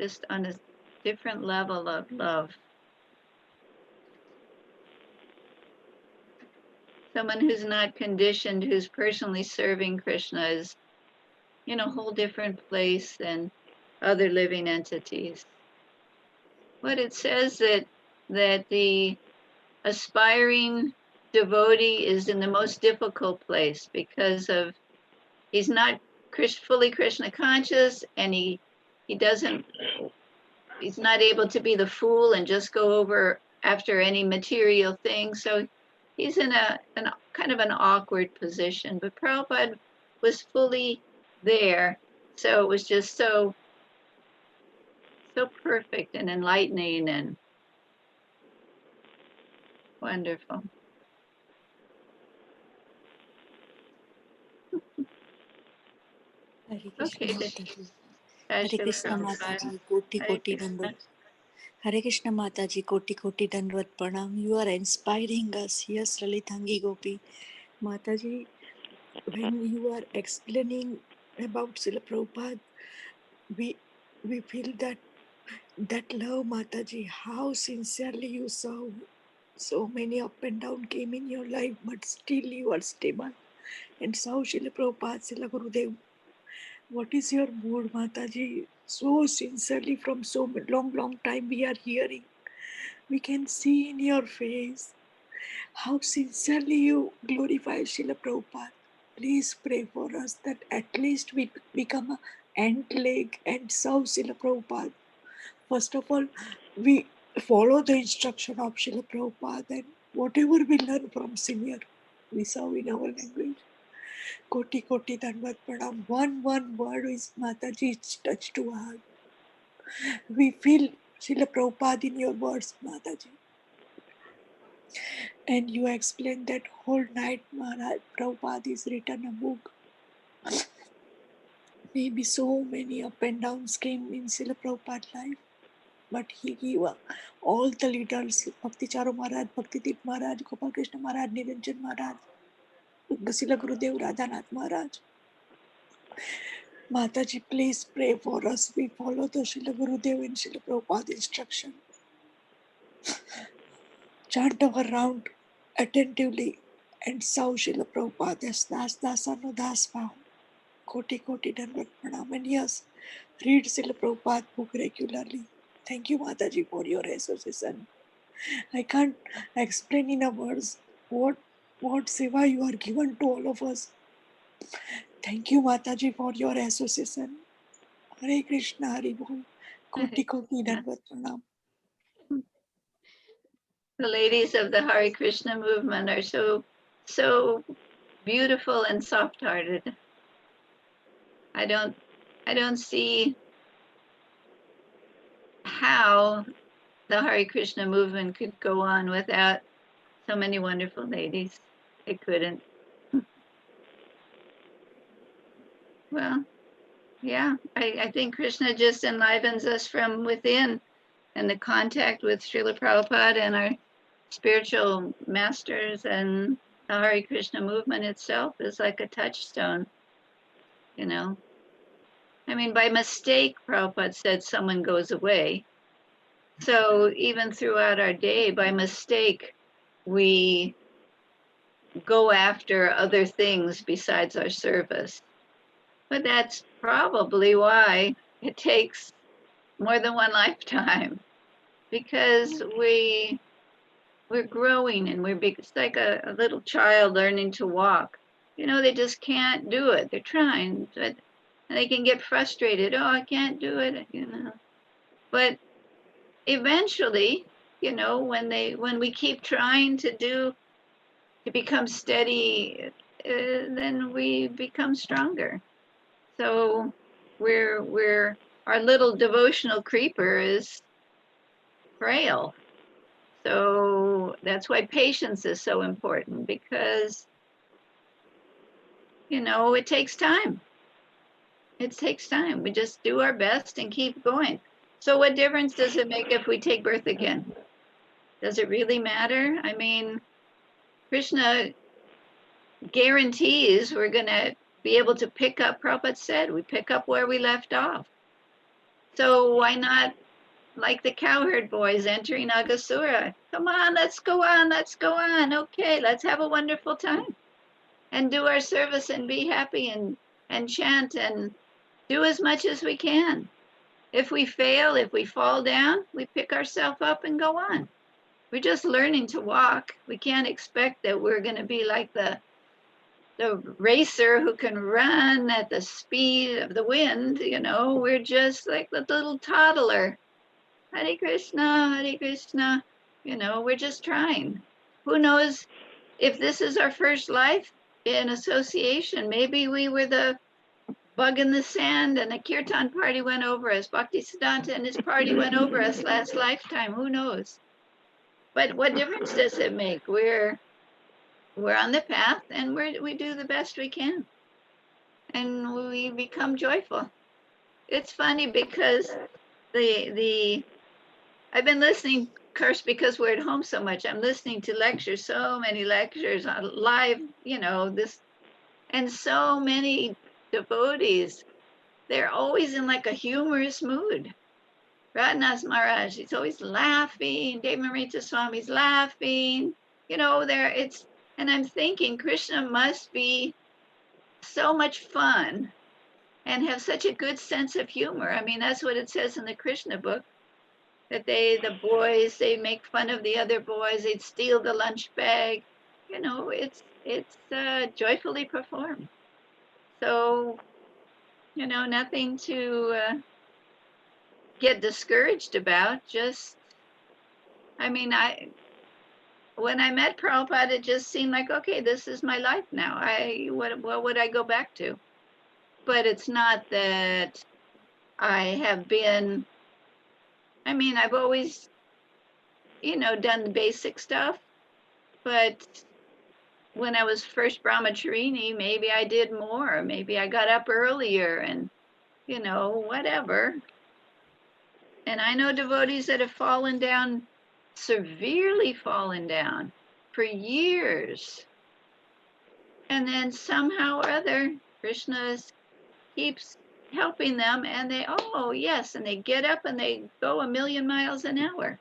Just on a different level of love. Someone who's not conditioned, who's personally serving Krishna is in a whole different place than other living entities. What it says that the aspiring devotee is in the most difficult place because of he's not fully Krishna conscious, and he doesn't he's not able to be the fool and just go over after any material thing. So he's in a kind of an awkward position. But Prabhupada was fully there. So it was just so perfect and enlightening and wonderful. Hare Krishna Okay, Mataji. Hare Hare Krishna Mataji. Koti Koti Dandavat. Hare Krishna Mataji. Koti Koti Dandavat Pranam. You are inspiring us. Yes, Lalitangi Gopi. Mataji, when you are explaining about Srila Prabhupada, we feel that love, Mataji, how sincerely you serve. So many up and down came in your life, but still you are stable. And so Srila Prabhupada, Srila Gurudev, what is your mood, Mataji? So sincerely from so long time we are hearing. We can see in your face how sincerely you glorify Srila Prabhupada. Please pray for us that at least we become an ant leg and serve Srila Prabhupada. First of all, we follow the instruction of Srila Prabhupada, and whatever we learn from senior, we serve in our language. Koti Koti Dandavat Pranam. One word is Mataji's touch to our heart. We feel Srila Prabhupada in your words, Mataji. And you explained that whole night, Maharaj, Prabhupada is written a book. Maybe so many up and downs came in Srila Prabhupada's life. But he gave all the leaders, Bhakti Charo Maharaj, Bhakti Deep Maharaj, Gopal Krishna Maharaj, Niranjan Maharaj, Srila Gurudev Radhanath Maharaj. Mataji, please pray for us. We follow the Srila Gurudev and Srila Prabhupada instruction. Chant our round attentively and serve Srila Prabhupada as Das Dasano Das Bhav. Koti Koti Dandavat Pranam. And yes, read Srila Prabhupada book regularly. Thank you, Mataji, for your association. I can't explain in a words what seva you are given to all of us. Thank you, Mataji, for your association. Hare Krishna, Hare Bol. Koti Koti Dandavat Pranam. The ladies of the Hare Krishna movement are so beautiful and soft-hearted. I don't see how the Hare Krishna movement could go on without so many wonderful ladies. It couldn't. Well, yeah, I think Krishna just enlivens us from within, and the contact with Srila Prabhupada and our spiritual masters and the Hare Krishna movement itself is like a touchstone, you know. I mean, by mistake, Prabhupada said someone goes away. So even throughout our day, by mistake, we go after other things besides our service. But that's probably why it takes more than one lifetime, because we're growing and it's like a little child learning to walk. You know, they just can't do it. They're trying, but they can get frustrated. Oh, I can't do it, you know. But eventually, you know, when we keep trying to become steady, then we become stronger. So our little devotional creeper is frail. So that's why patience is so important, because, you know, it takes time. It takes time. We just do our best and keep going. So what difference does it make if we take birth again? Does it really matter? I mean, Krishna guarantees we're going to be able to pick up, Prabhupada said, we pick up where we left off. So why not, like the cowherd boys entering Agasura? Come on, let's go on, let's go on. Okay, let's have a wonderful time and do our service and be happy and chant and do as much as we can. If we fail, if we fall down, we pick ourselves up and go on. We're just learning to walk. We can't expect that we're going to be like the racer who can run at the speed of the wind. You know, we're just like the little toddler Hare Krishna, Hare Krishna. You know, we're just trying. Who knows if this is our first life in association? Maybe we were the bug in the sand and the kirtan party went over us. Bhaktisiddhanta and his party went over us last lifetime. Who knows? But what difference does it make? We're on the path and we do the best we can. And we become joyful. It's funny because I've been listening, of course, because we're at home so much. I'm listening to lectures, so many lectures on live, you know, and so many devotees. They're always in like a humorous mood. Radhanath Maharaj, he's always laughing. Devamarita Swami's laughing. You know, and I'm thinking Krishna must be so much fun and have such a good sense of humor. I mean, that's what it says in the Krishna book, that the boys, they make fun of the other boys, they'd steal the lunch bag. You know, it's joyfully performed. So, you know, nothing to get discouraged about. Just, I mean, when I met Prabhupada, it just seemed like, okay, this is my life now. What would I go back to? But it's not that I have been, I mean, I've always, you know, done the basic stuff, but when I was first brahmacharini, maybe I did more. Maybe I got up earlier and, you know, whatever. And I know devotees that have fallen down, severely fallen down for years. And then somehow or other, Krishna keeps helping them and they, oh, yes, and they get up and they go 1,000,000 miles an hour.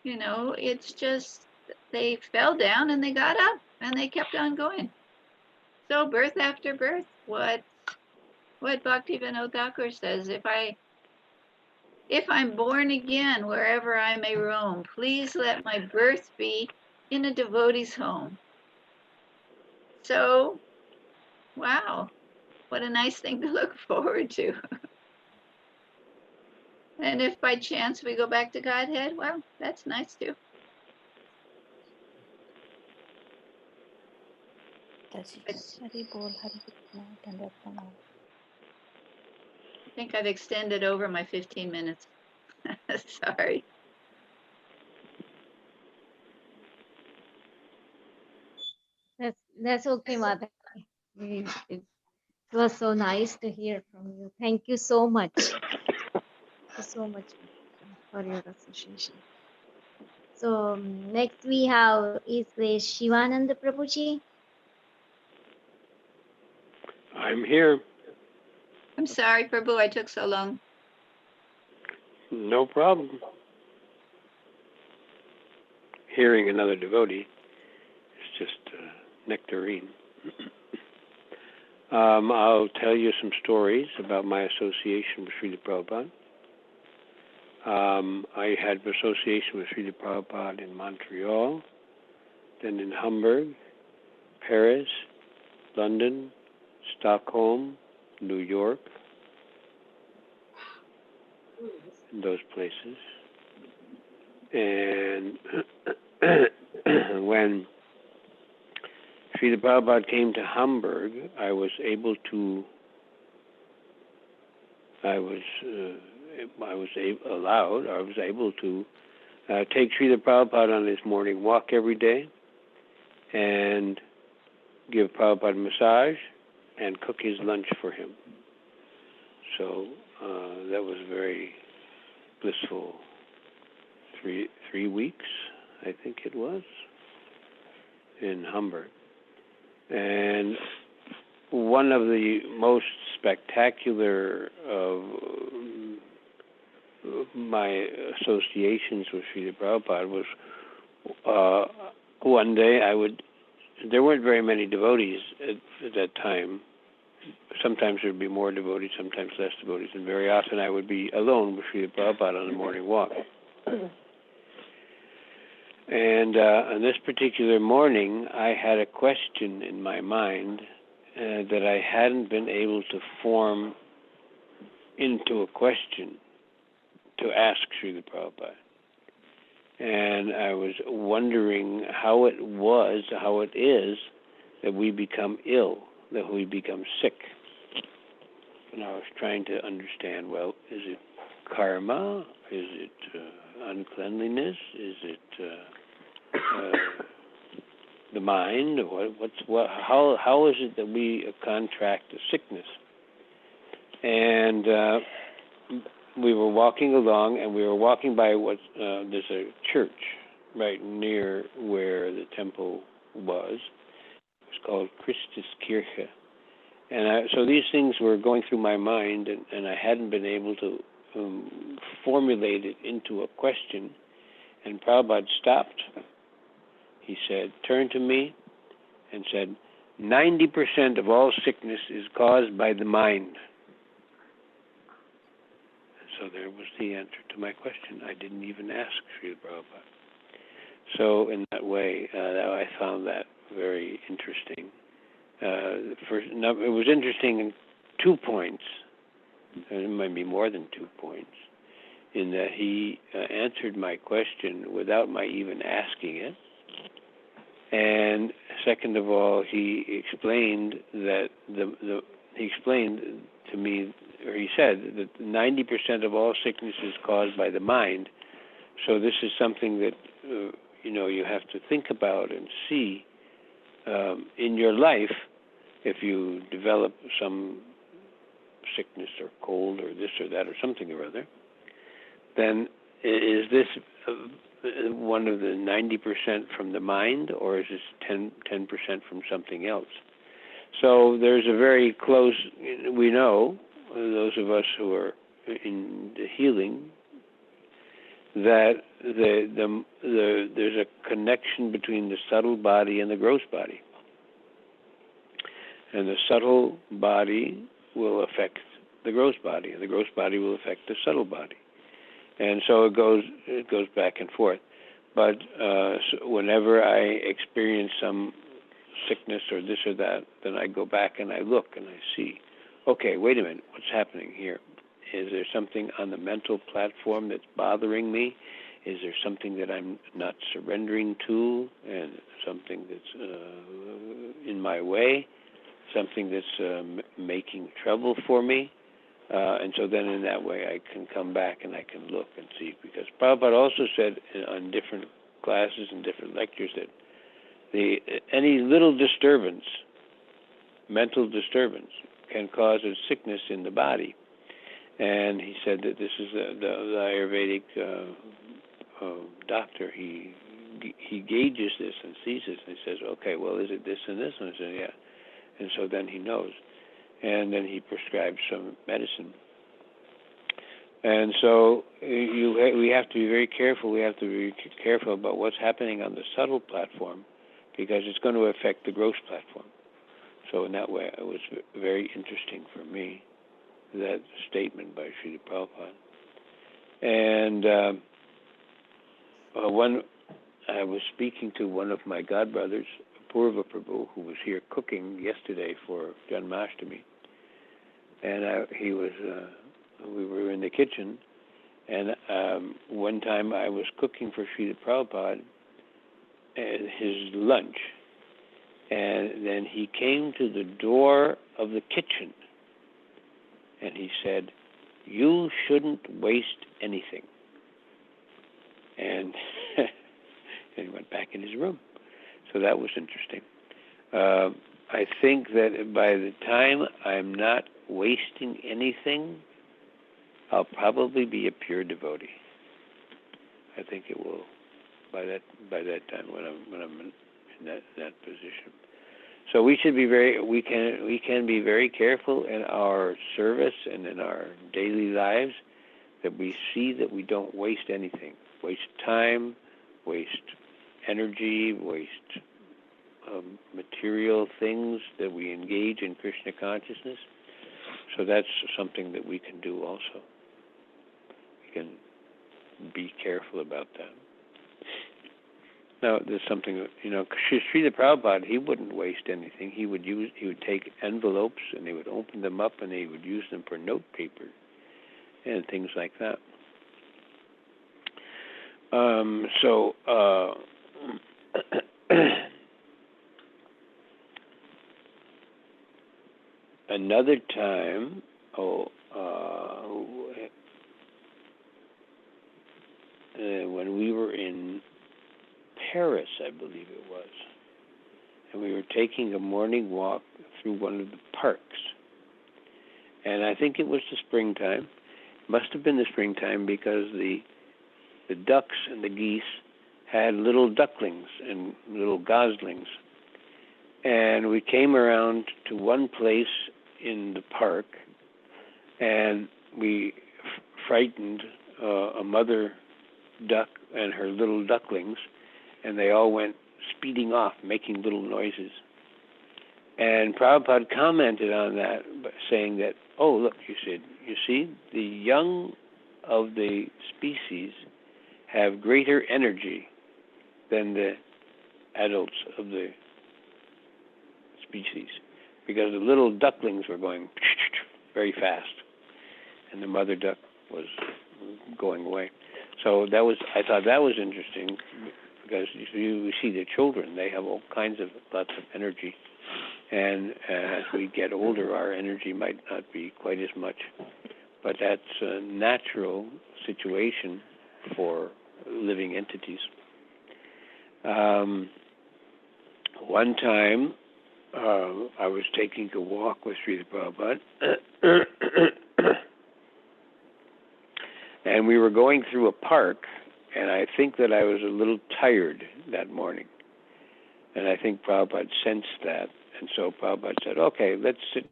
You know, it's just, they fell down and they got up and they kept on going. So birth after birth, what Bhaktivinoda Thakur says, if I'm born again, wherever I may roam, please let my birth be in a devotee's home. So, wow, what a nice thing to look forward to. And if by chance we go back to Godhead, well, that's nice too. Hare Bol, Hare Krishna, Dandavat Pranam. I think I've extended over my 15 minutes. Sorry. That's okay, Mother. It was so nice to hear from you. Thank you so much. Thank you so much for your association. So next we have is the Shivananda Prabhuji. I'm here. I'm sorry, Prabhu, I took so long. No problem. Hearing another devotee is just nectarine. I'll tell you some stories about my association with Srila Prabhupada. I had an association with Srila Prabhupada in Montreal, then in Hamburg, Paris, London, Stockholm, New York, in those places. And when Srila Prabhupada came to Hamburg, I was able to take Srila Prabhupada on his morning walk every day and give Prabhupada a massage and cook his lunch for him. So that was very blissful. Three weeks, I think it was, in Hamburg. And one of the most spectacular of my associations with Srila Prabhupada was one day there weren't very many devotees at that time. Sometimes there would be more devotees, sometimes less devotees, and very often I would be alone with Srila Prabhupada on the morning walk. And on this particular morning, I had a question in my mind that I hadn't been able to form into a question. to ask Srila Prabhupada. And I was wondering how it is that we become ill, that we become sick. And I was trying to understand, well, is it karma? Is it uncleanliness? Is it the mind? How is it that we contract a sickness? And we were walking along, and we were walking by there's a church right near where the temple was. It's called Christus Kirche. And so these things were going through my mind, and I hadn't been able to formulate it into a question. And Prabhupada stopped. He said, turned to me and said, 90% of all sickness is caused by the mind. So there was the answer to my question. I didn't even ask Srila Prabhupada. So in that way, I found that very interesting. It was interesting in 2 points. It might be more than 2 points, in that he answered my question without my even asking it. And second of all, he explained that he explained to me, or he said that 90% of all sickness is caused by the mind. So this is something that you have to think about and see in your life. If you develop some sickness or cold or this or that or something or other, then is this one of the 90% from the mind, or is this 10% from something else? So there's a very close, we know, those of us who are in the healing, that there's a connection between the subtle body and the gross body. And the subtle body will affect the gross body, and the gross body will affect the subtle body. And so it goes back and forth. But so whenever I experience some sickness or this or that, then I go back and I look and I see, okay, wait a minute, what's happening here? Is there something on the mental platform that's bothering me? Is there something that I'm not surrendering to, and something that's in my way? Something that's making trouble for me, and so then in that way I can come back and I can look and see. Because Prabhupada also said on different classes and different lectures that any little disturbance, mental disturbance, can cause a sickness in the body. And he said that this is the Ayurvedic doctor. He gauges this and sees this, and he says, okay, well, is it this and this? And I said, yeah. And so then he knows. And then he prescribes some medicine. And so we have to be very careful. We have to be careful about what's happening on the subtle platform, because it's going to affect the gross platform. So in that way, it was very interesting for me, that statement by Srila Prabhupada. And I was speaking to one of my godbrothers, Purva Prabhu, who was here cooking yesterday for Janmashtami, and we were in the kitchen, and one time I was cooking for Srila Prabhupada his lunch, and then he came to the door of the kitchen, and he said, "You shouldn't waste anything," and he went back in his room. So that was interesting. I think that by the time I'm not wasting anything, I'll probably be a pure devotee. I think it will by that time when I'm in that position. So we should be we can be very careful in our service and in our daily lives, that we see that we don't waste anything, waste time, waste energy, waste material things, that we engage in Krishna consciousness. So that's something that we can do also. We can be careful about that. Now, there's something, Srila Prabhupada, he wouldn't waste anything. He would take envelopes and he would open them up and he would use them for note paper and things like that. Another time, when we were in Paris, I believe it was, and we were taking a morning walk through one of the parks. And I think it was the springtime. Must have been the springtime because the ducks and the geese had little ducklings and little goslings. And we came around to one place in the park, and we frightened a mother duck and her little ducklings, and they all went speeding off, making little noises. And Prabhupada commented on that, saying that, oh, look, you see, the young of the species have greater energy than the adults of the species, because the little ducklings were going very fast, and the mother duck was going away. So I thought that was interesting, because you see the children, they have all kinds of lots of energy. And as we get older, our energy might not be quite as much. But that's a natural situation for living entities. One time, I was taking a walk with Srila Prabhupada, and we were going through a park, and I think that I was a little tired that morning. And I think Prabhupada sensed that. And so Prabhupada said, okay, let's sit.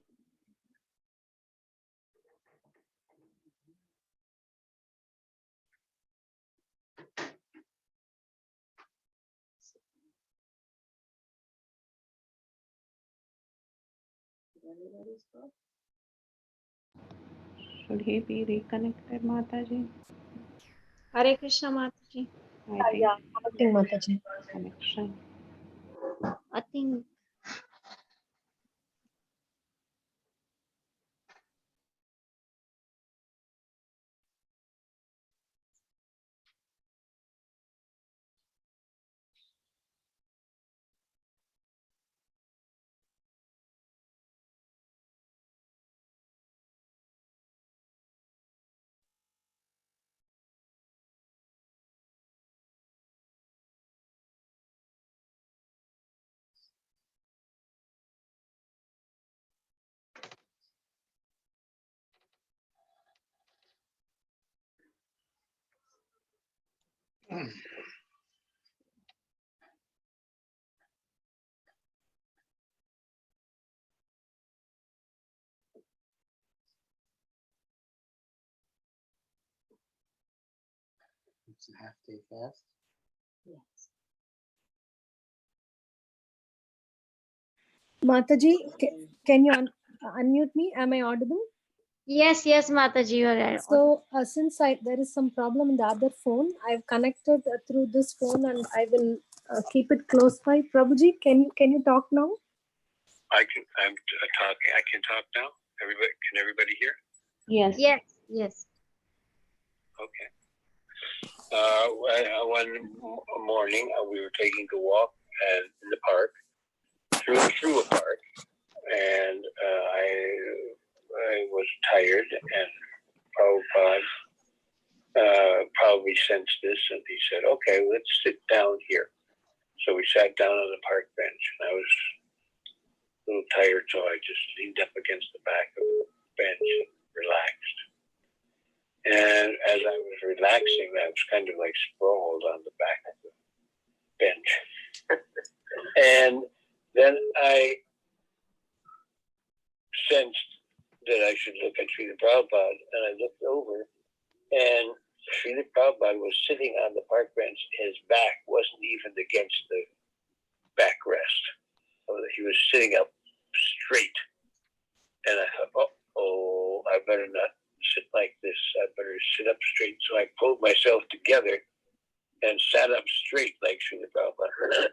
Should he be reconnected, Mataji? Hare Krishna, Mataji. I think Yeah, connecting Mataji. connection. I think It's a half day fast. yes. Mataji, can you unmute me? Am I audible? Yes, Mataji, you are right. So since there is some problem in the other phone, I've connected through this phone, and I will keep it close by. Prabhuji, can you talk now? I'm talking. I can talk now. Can everybody hear? Yes. Yes. Okay. One morning, we were taking a walk in the park, through a park, and I was tired, and Prabhupada probably sensed this, and he said, okay, let's sit down here. So we sat down on the park bench, and I was a little tired, so I just leaned up against the back of the bench and relaxed. And as I was relaxing, I was kind of like sprawled on the back of the bench. And then I sensed that I should look at Srila Prabhupada, and I looked over, and Srila Prabhupada was sitting on the park bench. His back wasn't even against the backrest. He was sitting up straight. And I thought, oh, I better not sit like this. I better sit up straight. So I pulled myself together and sat up straight like Srila Prabhupada.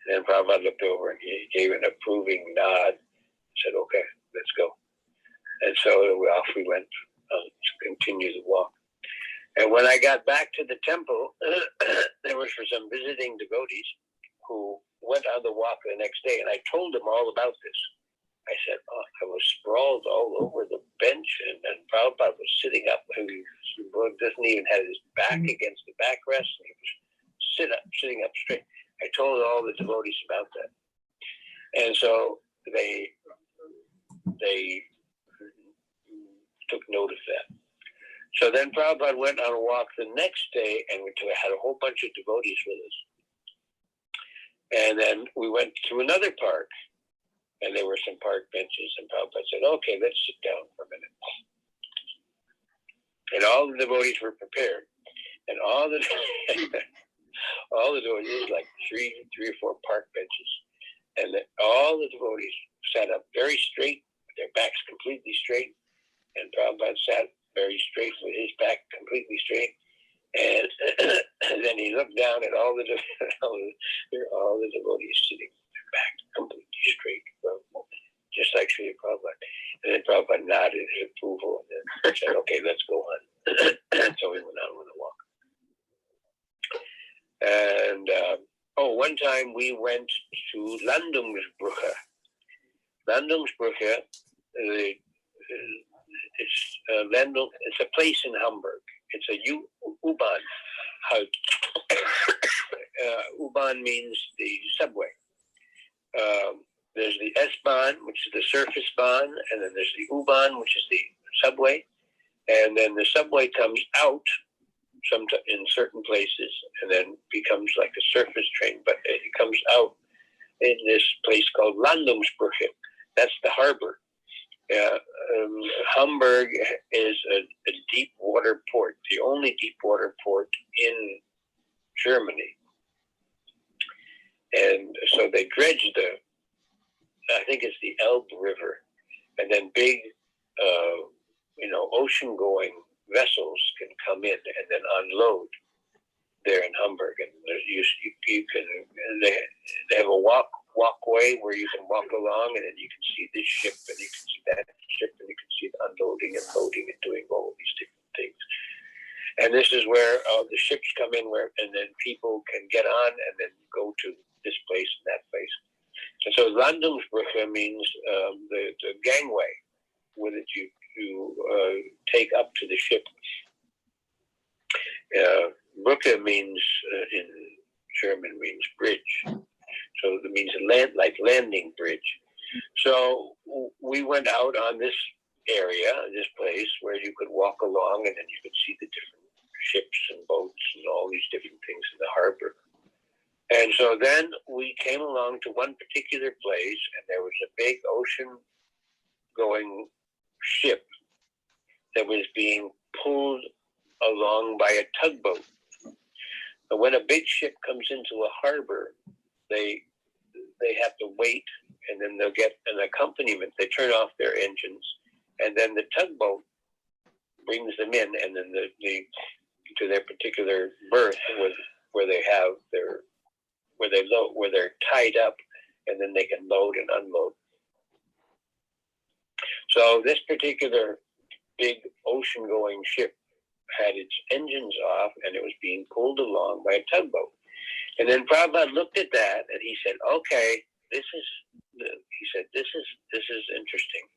And then Prabhupada looked over and he gave an approving nod and said, okay, let's go. And so off we went to continue the walk. And when I got back to the temple, there was for some visiting devotees who went on the walk the next day, and I told them all about this. I said, oh, I was sprawled all over the bench, and Prabhupada was sitting up. He doesn't even have his back against the backrest. He was sitting up straight. I told all the devotees about that. And so they took note of that. So then Prabhupada went on a walk the next day, and we had a whole bunch of devotees with us. And then we went to another park, and there were some park benches, and Prabhupada said, okay, let's sit down for a minute. And all the devotees were prepared. And all the devotees, like three or four park benches. And all the devotees sat up very straight, with their backs completely straight. And Prabhupada sat very straight with his back completely straight. And then he looked down at all the devotees sitting with their back completely straight, just like Srila Prabhupada. And then Prabhupada nodded his approval and then said, okay, let's go on. So we went on with the walk. And one time we went to Landungsbrücke. Landungsbrücke, it's a place in Hamburg. It's a U-Bahn. U-Bahn means the subway. There's the S-Bahn, which is the surface Bahn, and then there's the U-Bahn, which is the subway. And then the subway comes out in certain places and then becomes like a surface train, but it comes out in this place called Landungsbrücke. That's the harbor. Hamburg is a deep water port, the only deep water port in Germany. And so they dredge I think it's the Elbe River, and then big, ocean-going vessels can come in and then unload there in Hamburg. And they have a walkway where you can walk along, and then you can see this ship, and you can see that ship, and you can see it unloading and loading and doing all these different things. And this is where the ships come in, and then people can get on and then go to this place and that place. And so Landungsbrücke means the gangway with it you take up to the ship. Brücke means in German means bridge, so it means like landing bridge. So we went out on this area, this place where you could walk along, and then you could see the different ships and boats and all these different things in the harbor. And so then we came along to one particular place, and there was a big ocean-going ship that was being pulled along by a tugboat. But when a big ship comes into a harbor, they have to wait, and then they'll get an accompaniment. They turn off their engines, and then the tugboat brings them in, and then to their particular berth where they have where they're tied up, and then they can load and unload. So this particular big ocean-going ship had its engines off, and it was being pulled along by a tugboat. And then Prabhupada looked at that, and he said, "Okay, this is interesting."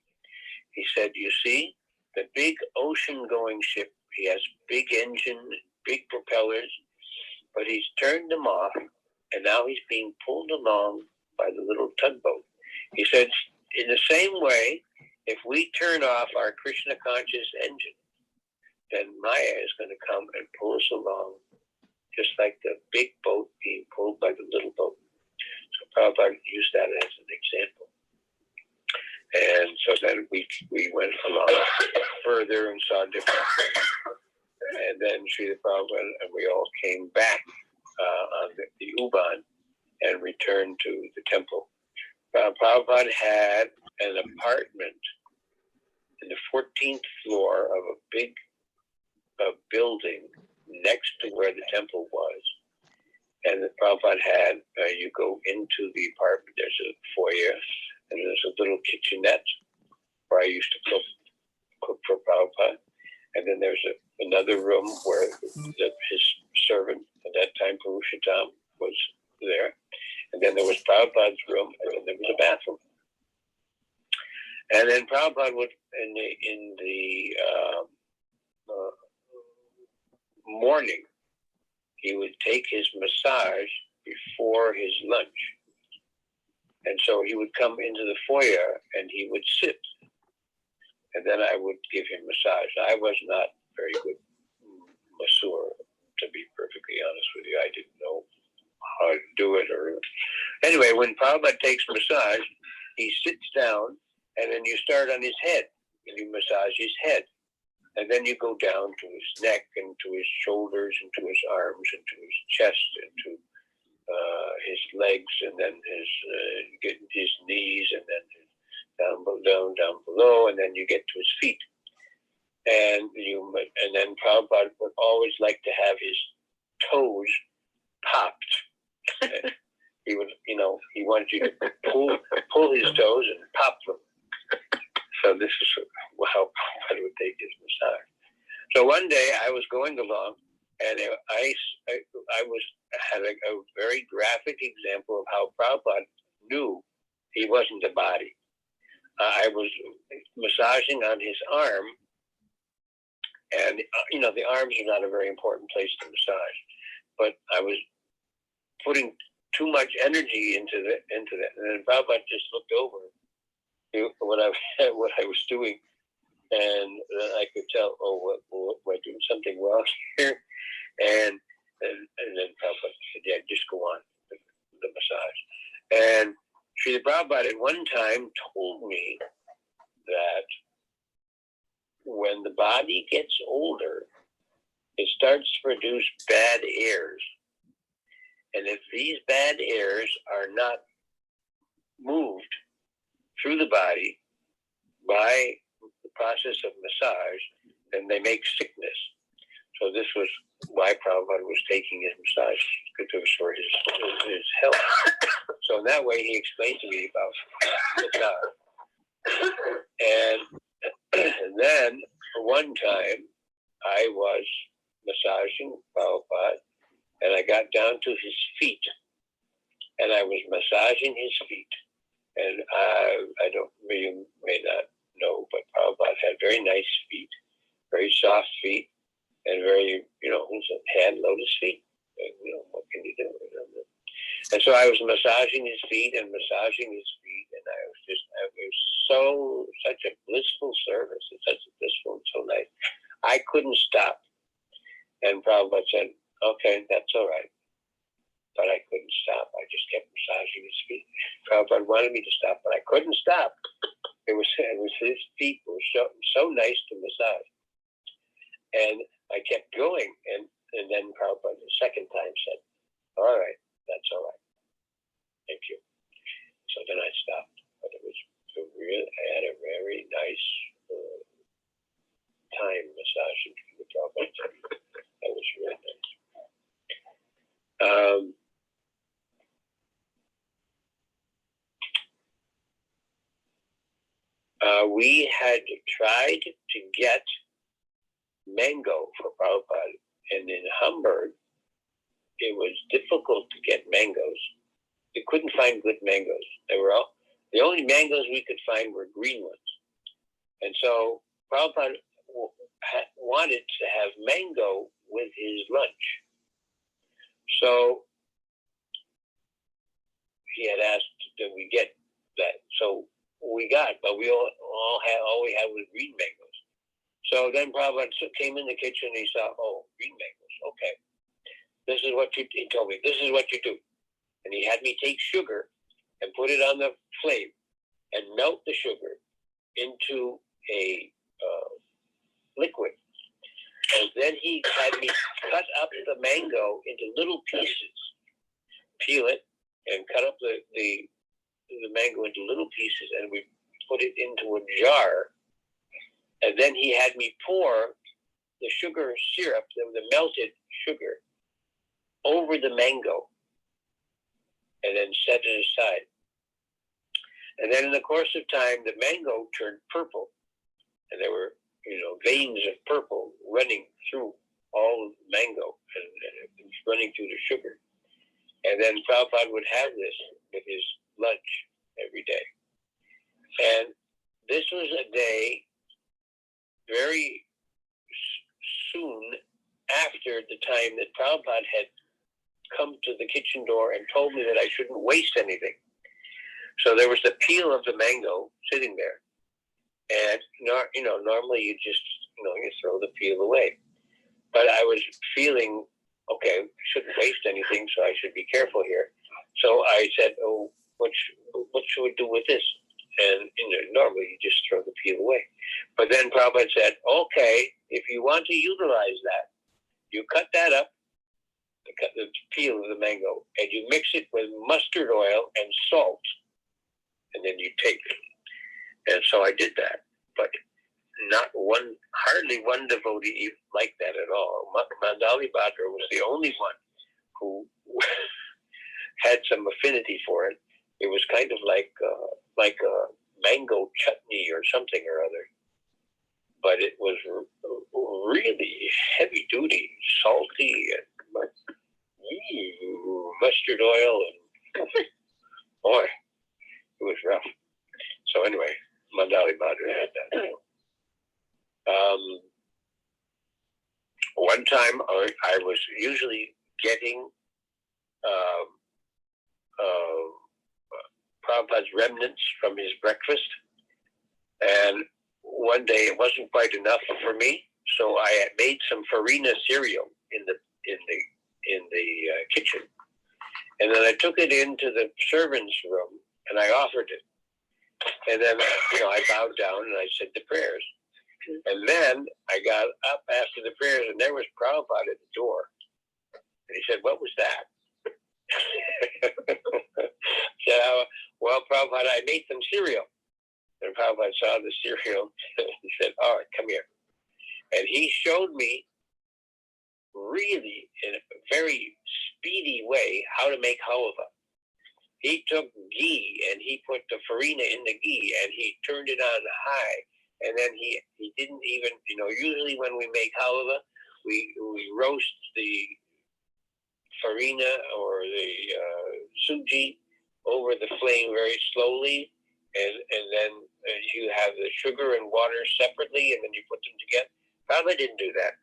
He said, "You see, the big ocean-going ship, he has big engine, big propellers, but he's turned them off, and now he's being pulled along by the little tugboat." He said, in the same way, if we turn off our Krishna conscious engine, then Maya is going to come and pull us along, just like the big boat being pulled by the little boat. So Prabhupada used that as an example. And so then we went along further and saw different things. And then Srila Prabhupada and we all came back on the U-Bahn and returned to the temple. Prabhupada had an apartment in the 14th floor of a big building next to where the temple was. And the Prabhupada had, you go into the apartment, there's a foyer, and there's a little kitchenette where I used to cook for Prabhupada. And then there's another room where his servant at that time, Purushottam, was there. And then there was Prabhupada's room, and then there was a bathroom. And then Prabhupada would, in the morning, he would take his massage before his lunch. And so he would come into the foyer and he would sit. And then I would give him massage. I was not very good masseur, to be perfectly honest with you. I didn't know how to do it. Anyway, when Prabhupada takes massage, he sits down and then you start on his head and you massage his head. And then you go down to his neck and to his shoulders and to his arms and to his chest and to his legs and then his knees and then down below, and then you get to his feet. And then Prabhupada would always like to have his toes popped. He would, he wanted you to pull his toes and pop them. So this is how Prabhupada would take his massage. So one day I was going along, and I had a very graphic example of how Prabhupada knew he wasn't a body. I was massaging on his arm, and the arms are not a very important place to massage, but I was putting too much energy into that, and then Prabhupada just looked over what I was doing, and I could tell, what am I doing something wrong here? And then Prabhupada said, yeah, just go on with the massage. And Srila Prabhupada at one time told me that when the body gets older, it starts to produce bad airs. And if these bad airs are not moved through the body by the process of massage, then they make sickness. So this was why Prabhupada was taking his massage, for his health. So in that way, he explained to me about massage. And then one time, I was massaging Prabhupada, and I got down to his feet, and I was massaging his feet. And you may not know, but Prabhupada had very nice feet, very soft feet, and very, hand lotus feet. What can you do? And so I was massaging his feet, and it was such a blissful service. It's such a blissful and so nice. I couldn't stop. And Prabhupada said, okay, that's all right. But I couldn't stop. I just kept massaging his feet. Prabhupada wanted me to stop, but I couldn't stop. It was his feet were so nice to massage. And I kept going, and then Prabhupada the second time said, all right, that's all right. Thank you. So then I stopped. But I had a very nice time massaging the Prabhupada. That was really nice. We had tried to get mango for Prabhupada, and in Hamburg, it was difficult to get mangoes. We couldn't find good mangoes. The only mangoes we could find were green ones. And so Prabhupada wanted to have mango with his lunch. So he had asked that we get that. So we got, but we all we had was green mangoes. So then Prabhupada came in the kitchen and he saw, green mangoes. Okay. He told me, this is what you do. And he had me take sugar and put it on the flame and melt the sugar into a liquid. And then he had me cut up the mango into little pieces, peel it, and cut up the mango into little pieces, and we put it into a jar. And then he had me pour the sugar syrup, the melted sugar, over the mango, and then set it aside. And then in the course of time, the mango turned purple, and there were veins of purple running through all of the mango and running through the sugar. And then Prabhupada would have this with his lunch every day. And this was a day very soon after the time that Prabhupada had come to the kitchen door and told me that I shouldn't waste anything. So there was the peel of the mango sitting there. And, normally you just, you throw the peel away. But I was feeling, okay, shouldn't waste anything, so I should be careful here. So I said, oh, what should we do with this? And normally you just throw the peel away. But then Prabhupada said, okay, if you want to utilize that, you cut that up, cut the peel of the mango, and you mix it with mustard oil and salt, and then you take it. And so I did that. But hardly one devotee liked that at all. Mandali Bhadra was the only one who had some affinity for it. It was kind of like a mango chutney or something or other. But it was really heavy duty, salty, and mustard oil, and boy, it was rough. So anyway, Mandali Bhadra had that. One time I was usually getting Prabhupada's remnants from his breakfast, and one day it wasn't quite enough for me, so I had made some farina cereal in the kitchen, and then I took it into the servants' room and I offered it, and then I bowed down and I said the prayers, and then I got up after the prayers and there was Prabhupada at the door, and he said, "What was that?" Said, "Well, Prabhupada, I made some cereal." And Prabhupada saw the cereal. He said, "All right, come here." And he showed me really in a very speedy way how to make halva. He took ghee and he put the farina in the ghee and he turned it on high. And then he didn't even, usually when we make halva, we roast the farina or the suji over the flame very slowly, and then you have the sugar and water separately, and then you put them together. Prabhupada didn't do that.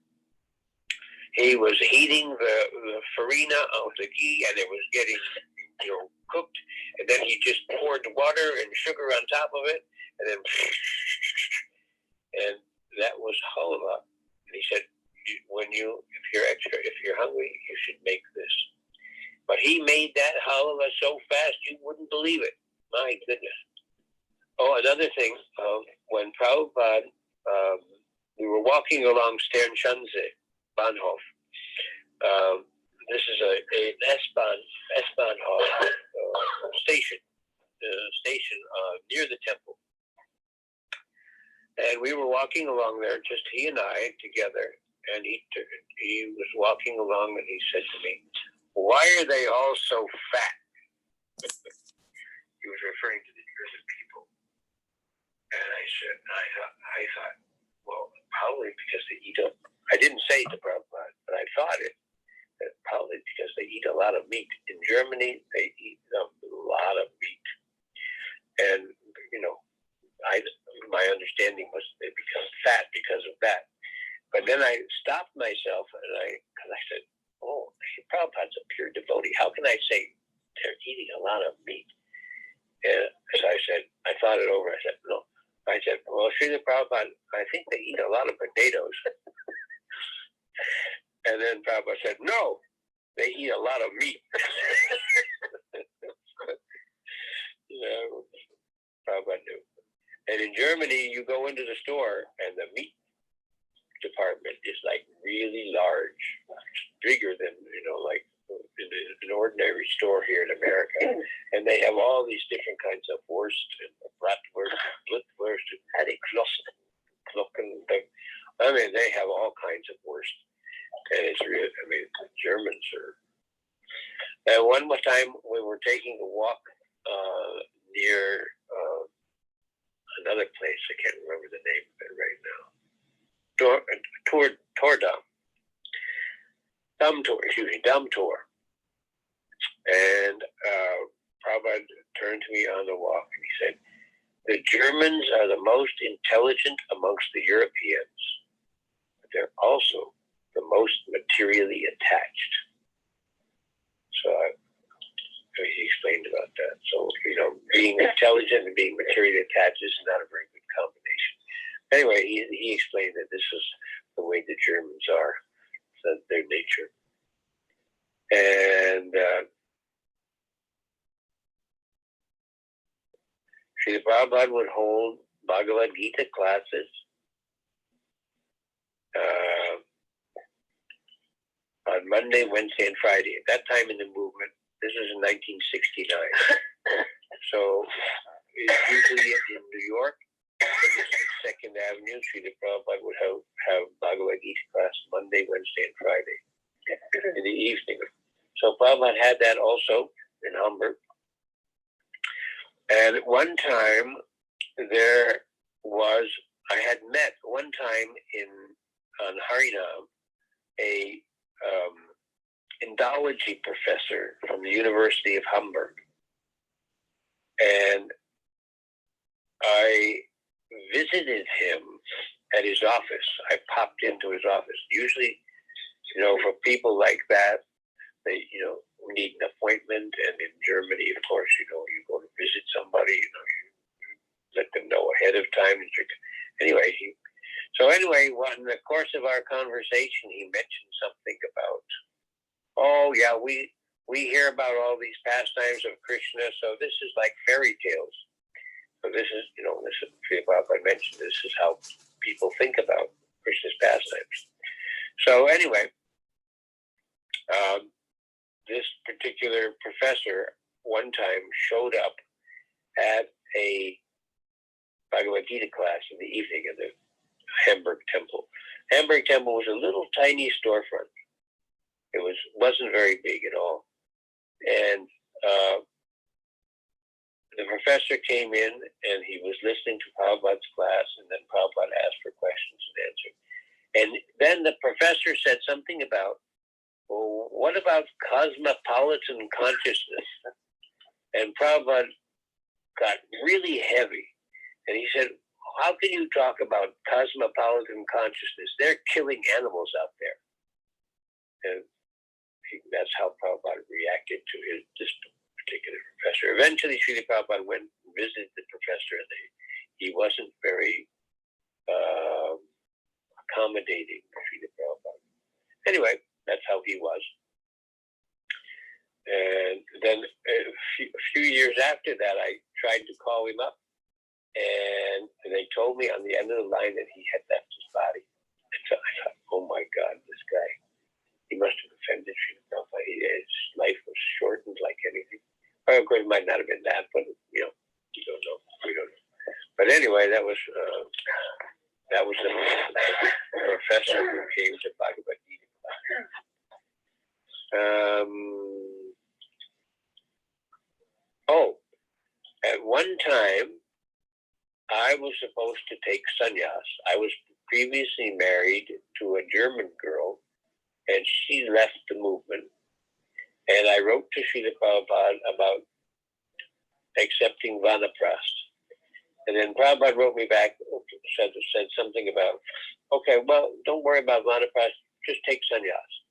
He was heating the farina of the ghee, and it was getting cooked, and then he just poured water and sugar on top of it, and then and that was halva. And he said, if you're hungry, you should make this. But he made that halva so fast you wouldn't believe it. My goodness. Oh, another thing, when Prabhupada, we were walking along Sternschanze, Bahnhof. This is an S-Bahnhof station near the temple. And we were walking along there, just he and I together, and he was walking along and he said to me, "Why are they all so fat?" He was referring to the German people. And I thought, well, probably because they eat I didn't say it to Prabhupada, but I thought it. That probably because they eat a lot of meat. In Germany, they eat a lot of meat. And, my understanding was they become fat because of that. But then I stopped myself because I said, oh, Prabhupada's a pure devotee. How can I say they're eating a lot of meat? And so I said, I thought it over. I said, no. I said, well, Srila Prabhupada, I think they eat a lot of potatoes. And then Prabhupada said, no, they eat a lot of meat. Prabhupada knew. And in Germany, you go into the store and the meat department is like really large, bigger than, like in an ordinary store here in America. And they have all these different kinds of wurst and bratwurst and blutwurst and Hareklocken. I mean, they have all kinds of wurst. And it's really, the Germans are. And one more time we were taking a walk near another place. I can't remember the name of it right now. Dum tour. And Prabhupada turned to me on the walk and he said, the Germans are the most intelligent amongst the Europeans, but they're also the most materially attached. So he explained about that. So, being intelligent and being materially attached is not a very good combination. Anyway, he explained that this is the way the Germans are, that's their nature. And Srila Prabhupada would hold Bhagavad-Gita classes on Monday, Wednesday, and Friday. At that time in the movement, this was in 1969. So it's usually in New York, 2nd Avenue, Srila Prabhupada would have Bhagavad-Gita class Monday, Wednesday, and Friday in the evening. So Prabhupada had that also in Hamburg. And at one time, I had met one time on Harinam, a Indology professor from the University of Hamburg. And I visited him at his office. I popped into his office. Usually, for people like that, they, need an appointment. And in Germany, of course, you go to visit somebody, you let them know ahead of time. Anyway, in the course of our conversation, he mentioned something about, we hear about all these pastimes of Krishna, so this is like fairy tales. So this is, Prabhupada mentioned, this is how people think about Krishna's pastimes. So anyway, this particular professor one time showed up at a Bhagavad Gita class in the evening in the Hamburg Temple. Hamburg Temple was a little tiny storefront. It wasn't very big at all. And the professor came in and he was listening to Prabhupada's class, and then Prabhupada asked for questions and answered. And then the professor said something about, well, what about cosmopolitan consciousness? And Prabhupada got really heavy. And he said, how can you talk about cosmopolitan consciousness? They're killing animals out there. And that's how Prabhupada reacted to this particular professor. Eventually, Srila Prabhupada went and visited the professor, and he wasn't very accommodating to Srila Prabhupada. Anyway, that's how he was. And then a few years after that, I tried to call him up, and they told me on the end of the line that he had left his body. So I thought, oh my God, this guy, he must have offended Srila Prabhupada. His life was shortened like anything. Well, of course, it might not have been that, but you don't know. We don't know. But anyway, that was the professor who came to Bhagavad-Gita class. At one time, I was supposed to take sannyas. I was previously married to a German girl, and she left the movement. And I wrote to Srila Prabhupada about accepting Vanaprast. And then Prabhupada wrote me back, said something about, okay, well, don't worry about Vanaprast, just take sannyas.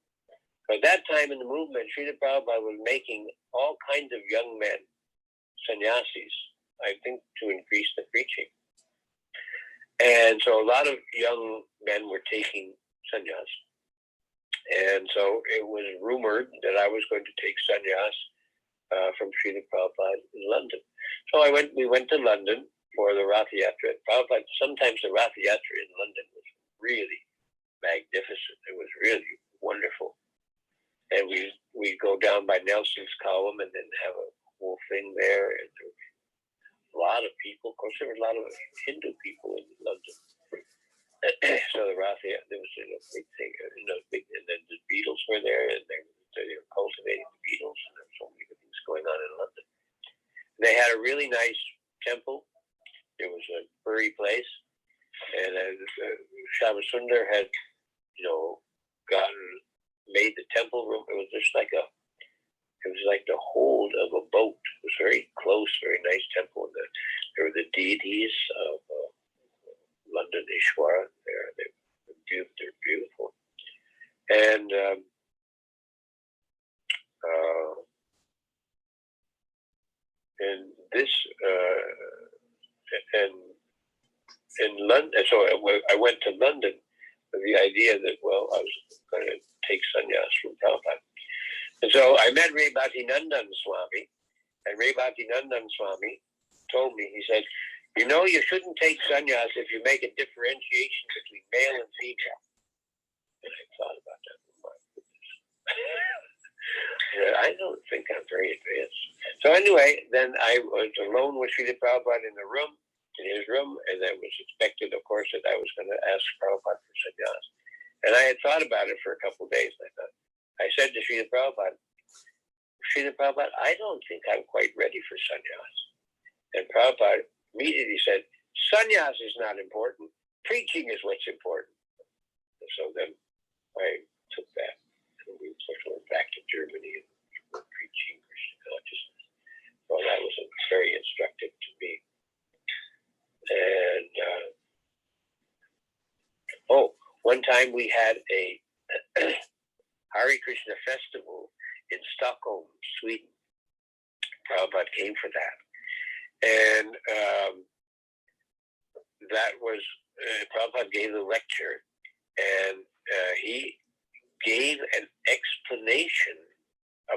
At that time in the movement, Srila Prabhupada was making all kinds of young men sannyasis, I think to increase the preaching. And so a lot of young men were taking sannyas. And so it was rumored that I was going to take sannyas from Srila Prabhupada in London. So we went to London for the Rath Yatra. Prabhupada, sometimes the Rath Yatra in London was really magnificent. It was really wonderful. And we go down by Nelson's Column and then have a whole thing there. And there were a lot of people. Of course, there were a lot of Hindu people in London. So the Rath Yatra, there was a big thing, and then the Beatles were there, and they were cultivating the Beatles, and there were so many good things going on in London. They had a really nice temple. It was a furry place, and Shamsundar had, made the temple room. It was just like the hold of a boat. It was very close, very nice temple. And there were the deities of London Ishwara there. They're beautiful. And this and in London, so I went to London with the idea that, well, I was going to take sannyas from Prabhupada. And so I met Ray Bhaktinandan Swami, and Ray Bhaktinandan Swami told me, he said, you shouldn't take sannyas if you make a differentiation between male and female. And I thought about that. I don't think I'm very advanced. So anyway, then I was alone with Srila Prabhupada in his room, and it was expected, of course, that I was going to ask Prabhupada for sannyas. And I had thought about it for a couple of days, and I said to Srila Prabhupada, I don't think I'm quite ready for sannyas. And Prabhupada immediately said, sannyas is not important. Preaching is what's important. And so then I took that, and we went back to Germany and were preaching Krishna consciousness. Well, that was very instructive to me. And one time we had a Hare Krishna festival in Stockholm, Sweden. Prabhupada came for that. And that was, Prabhupada gave the lecture, and he gave an explanation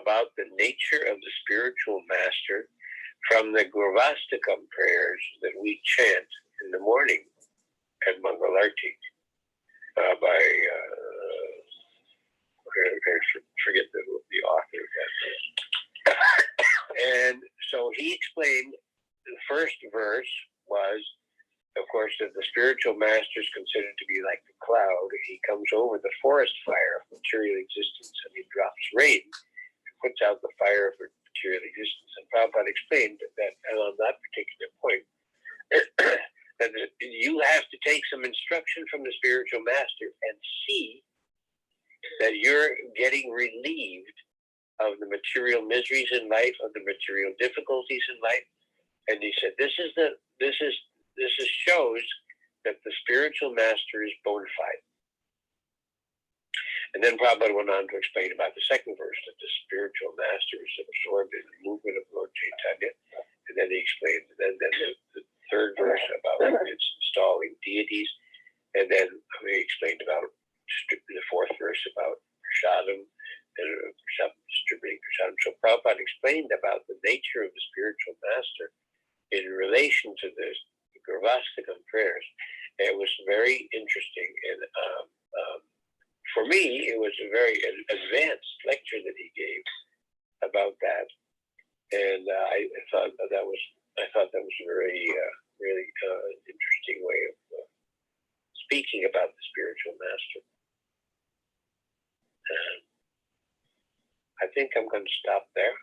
about the nature of the spiritual master from the Gurvastakam prayers that we chant in the morning at Mangalarti by, I forget the author of that. And so he explained the first verse was, of course, that the spiritual master is considered to be like the cloud. He comes over the forest fire of material existence and he drops rain and puts out the fire of material existence. And Prabhupada explained that, and on that particular point, that you have to take some instruction from the spiritual master and see that you're getting relieved of the material miseries in life, of the material difficulties in life. And he said, this shows that the spiritual master is bona fide. And then Prabhupada went on to explain about the second verse, that the spiritual master is absorbed in the movement of Lord Chaitanya. And then he explained, and then the third verse about it's installing deities. And then he explained about the fourth verse about prasadam, and distributing prasadam. So Prabhupada explained about the nature of the spiritual master in relation to the Gurvastakam prayers. It was very interesting, and for me, it was a very advanced lecture that he gave about that, and I thought that was a very really interesting way of speaking about the spiritual master. I think I'm going to stop there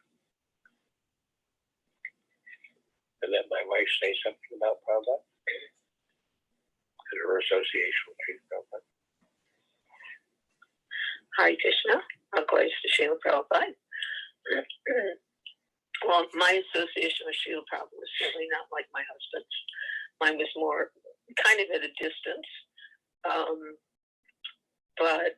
and let my wife say something about Prabhupada and her association with Srila Prabhupada. Hare Krishna, according to Sheila Prabhupada. Well, my association with Sheila Prabhupada was certainly not like my husband's. Mine was more kind of at a distance. But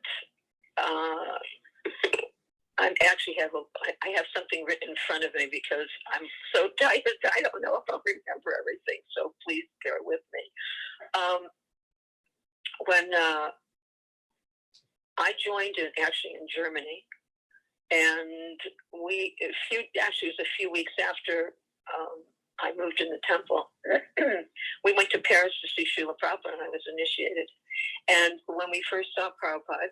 I actually I have something written in front of me because I'm so tired. I don't know if I'll remember everything, so please bear with me. When I joined actually in Germany, and it was a few weeks after I moved in the temple. We went to Paris to see Srila Prabhupada, and I was initiated. And when we first saw Prabhupada,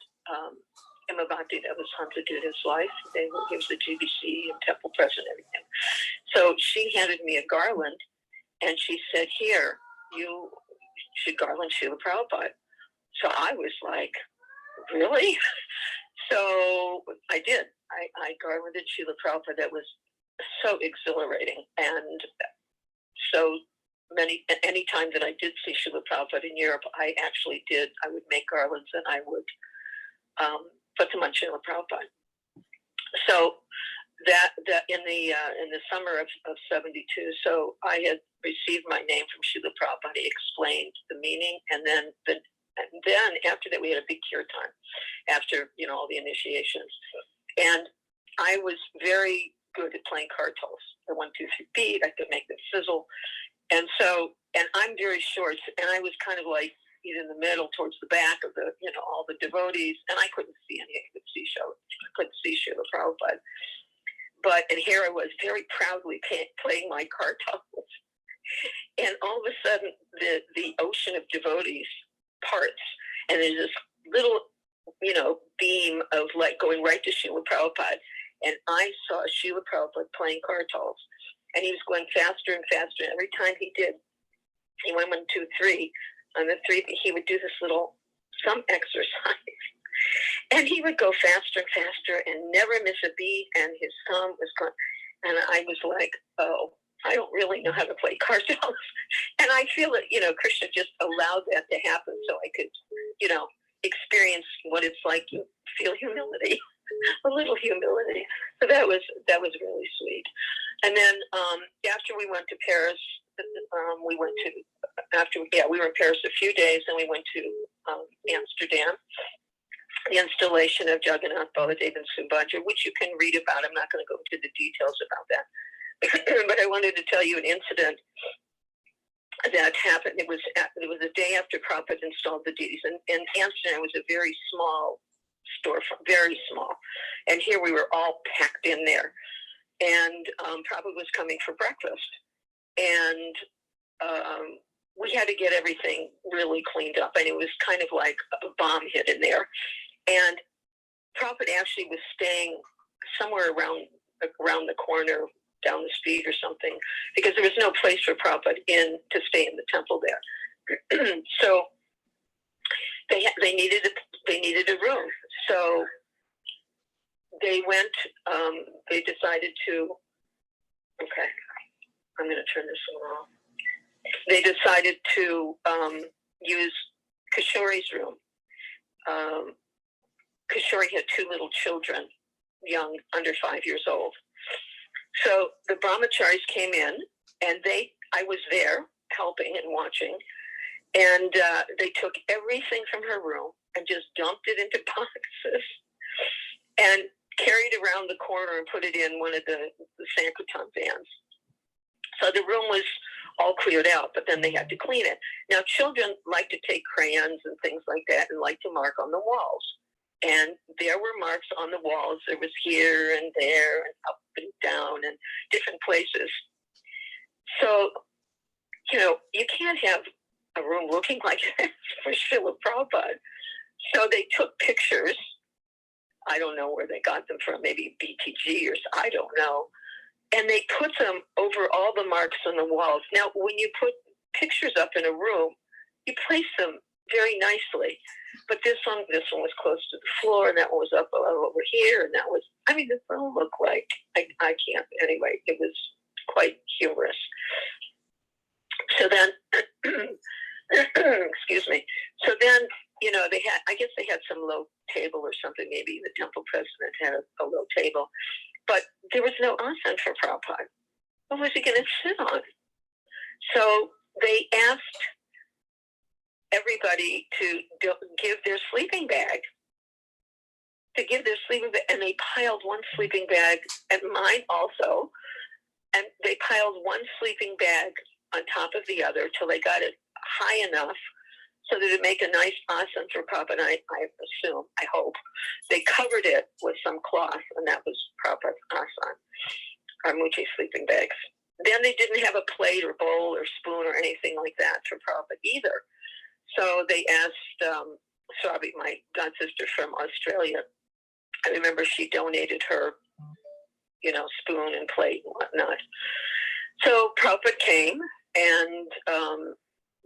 Himabhakti, that was Hantaduda's wife, he was the GBC and temple president and everything. So she handed me a garland, and she said, here, you should garland Srila Prabhupada. So I was like, really? So I did. I garlanded Srila Prabhupada. That was so exhilarating and so any time that I did see Srila Prabhupada in Europe, I would make garlands and I would put them on Srila Prabhupada. So that in the summer of 72, so I had received my name from Srila Prabhupada. He explained the meaning, and then after that we had a big kirtan after all the initiations, and I was very good at playing kartals. The 1, 2, 3 beat. I could make them sizzle, and I'm very short, and I was kind of like in the middle towards the back of the all the devotees, and I couldn't see any. I couldn't see Srila Prabhupada. And here I was very proudly playing my kartals, and all of a sudden the ocean of devotees parts, and there's this little beam of light going right to Srila Prabhupada, and I saw Srila Prabhupada playing kartals, and he was going faster and faster. And every time he did, he went 1, 2, 3. On the 3, he would do this little some exercise. And he would go faster and faster and never miss a beat, and his thumb was going. And I was like, oh, I don't really know how to play kartals. And I feel that, Krishna just allowed that to happen so I could, experience what it's like to feel humility, a little humility. So that was really sweet. And then after we went to Paris, we were in Paris a few days, and we went to Amsterdam. The installation of Jagannath, Baladev, and Subhadra, which you can read about. I'm not going to go into the details about that. But I wanted to tell you an incident that happened. It was a day after Prabhupada installed the deities. And Amsterdam was a very small storefront, very small. And here we were all packed in there. And Prabhupada was coming for breakfast. And we had to get everything really cleaned up. And it was kind of like a bomb hit in there. And Prabhupada actually was staying somewhere around the corner, down the street or something, because there was no place for Prabhupada to stay in the temple there. So they needed a room. So they went. They decided to. Okay, I'm going to turn this one off. They decided to use Kishori's room. Kishori had 2 little children, young, under 5 years old. So the brahmacharis came in, and I was there helping and watching, and they took everything from her room and just dumped it into boxes and carried around the corner and put it in one of the Sankirtan vans. So the room was all cleared out, but then they had to clean it. Now, children like to take crayons and things like that and like to mark on the walls. And there were marks on the walls. There was here and there and up and down and different places. So, you can't have a room looking like that for Srila Prabhupada. So they took pictures. I don't know where they got them from, maybe BTG or I don't know. And they put them over all the marks on the walls. Now, when you put pictures up in a room, you place them very nicely. But this one was close to the floor, and that one was up over here, and that was, this don't look like, I can't, anyway, it was quite humorous. So then, excuse me, so then, they had some low table or something, maybe the temple president had a low table, but there was no asana for Prabhupada. What was he going to sit on? So they asked everybody to give their sleeping bag, and they piled one sleeping bag, and mine also, and they piled one sleeping bag on top of the other till they got it high enough so that it make a nice asana for Prabhupada. I assume, I hope, they covered it with some cloth, and that was Prabhupada's asana, Muchi sleeping bags. Then they didn't have a plate or bowl or spoon or anything like that for Prabhupada either. So they asked Swabi, my god sister from Australia. I remember she donated her, spoon and plate and whatnot. So Prabhupada came, and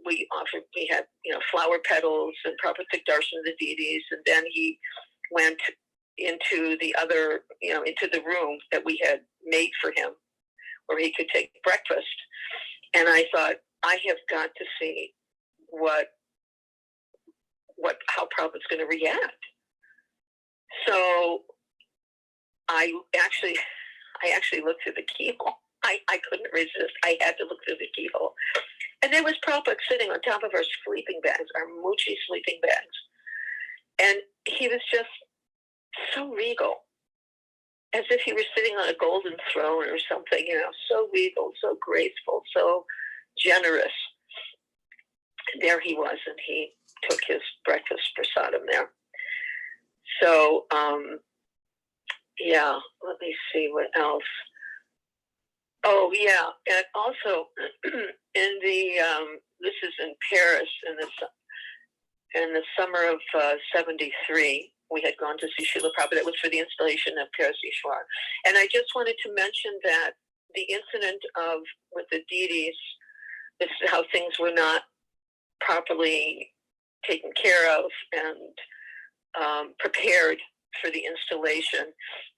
we had, flower petals, and Prabhupada took darshan of the deities, and then he went into the other, into the room that we had made for him, where he could take breakfast. And I thought, I have got to see how Prabhupada's going to react. So I actually looked through the keyhole. I couldn't resist. I had to look through the keyhole. And there was Prabhupada sitting on top of our sleeping bags, our Muchi sleeping bags. And he was just so regal, as if he were sitting on a golden throne or something, so regal, so graceful, so generous. And there he was, and he took his breakfast prasadam there. So, yeah, let me see what else. Oh, yeah, and also in this is in Paris in the summer of 73, we had gone to see Srila Prabhupada. It was for the installation of Paris Ishwar. And I just wanted to mention that the incident with the deities, this is how things were not properly taken care of and prepared for the installation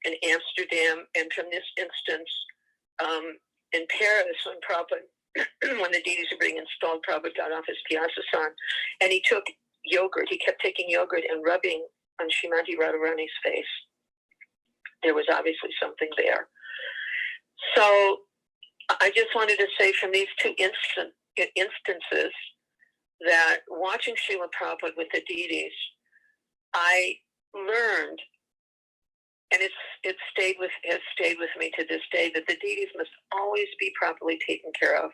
in Amsterdam. And from this instance, in Paris, when Prabhupada, when the deities were being installed, Prabhupada got off his piazza-san, and he took yogurt. He kept taking yogurt and rubbing on Srimati Radharani's face. There was obviously something there. So I just wanted to say from these two instances that watching Srila Prabhupada with the deities, I learned, and has stayed with me to this day, that the deities must always be properly taken care of,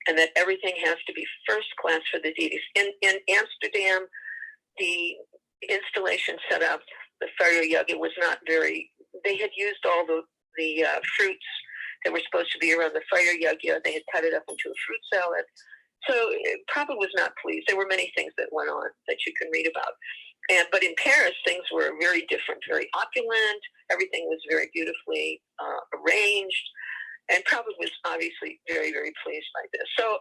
and that everything has to be first class for the deities. In Amsterdam, the installation set up, the fire yagya was not very. They had used all the fruits that were supposed to be around the fire yagya. They had cut it up into a fruit salad. So Prabhupada was not pleased. There were many things that went on that you can read about. But in Paris, things were very different, very opulent. Everything was very beautifully arranged. And Prabhupada was obviously very, very pleased by this. So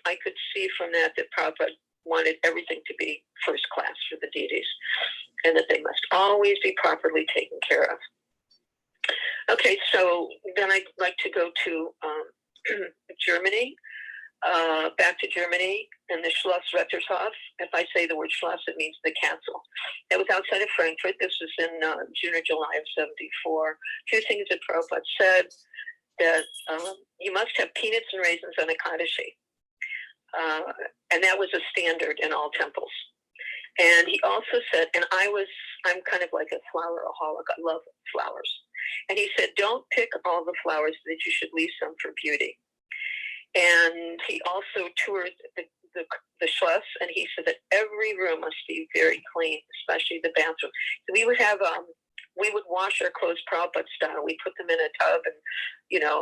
I could see from that Prabhupada wanted everything to be first class for the deities, and that they must always be properly taken care of. Okay, so then I'd like to go to Germany. Back to Germany and the Schloss Rettershof. If I say the word Schloss, it means the castle. It was outside of Frankfurt. This was in June or July of 74. Two things that Prabhupada said, that you must have peanuts and raisins on Ekadashi. And that was a standard in all temples. And he also said, and I'm kind of like a floweraholic. I love flowers. And he said, don't pick all the flowers, that you should leave some for beauty. And he also toured the Schloss, and he said that every room must be very clean, especially the bathroom. So we would have, we would wash our clothes Prabhupada style. We put them in a tub, and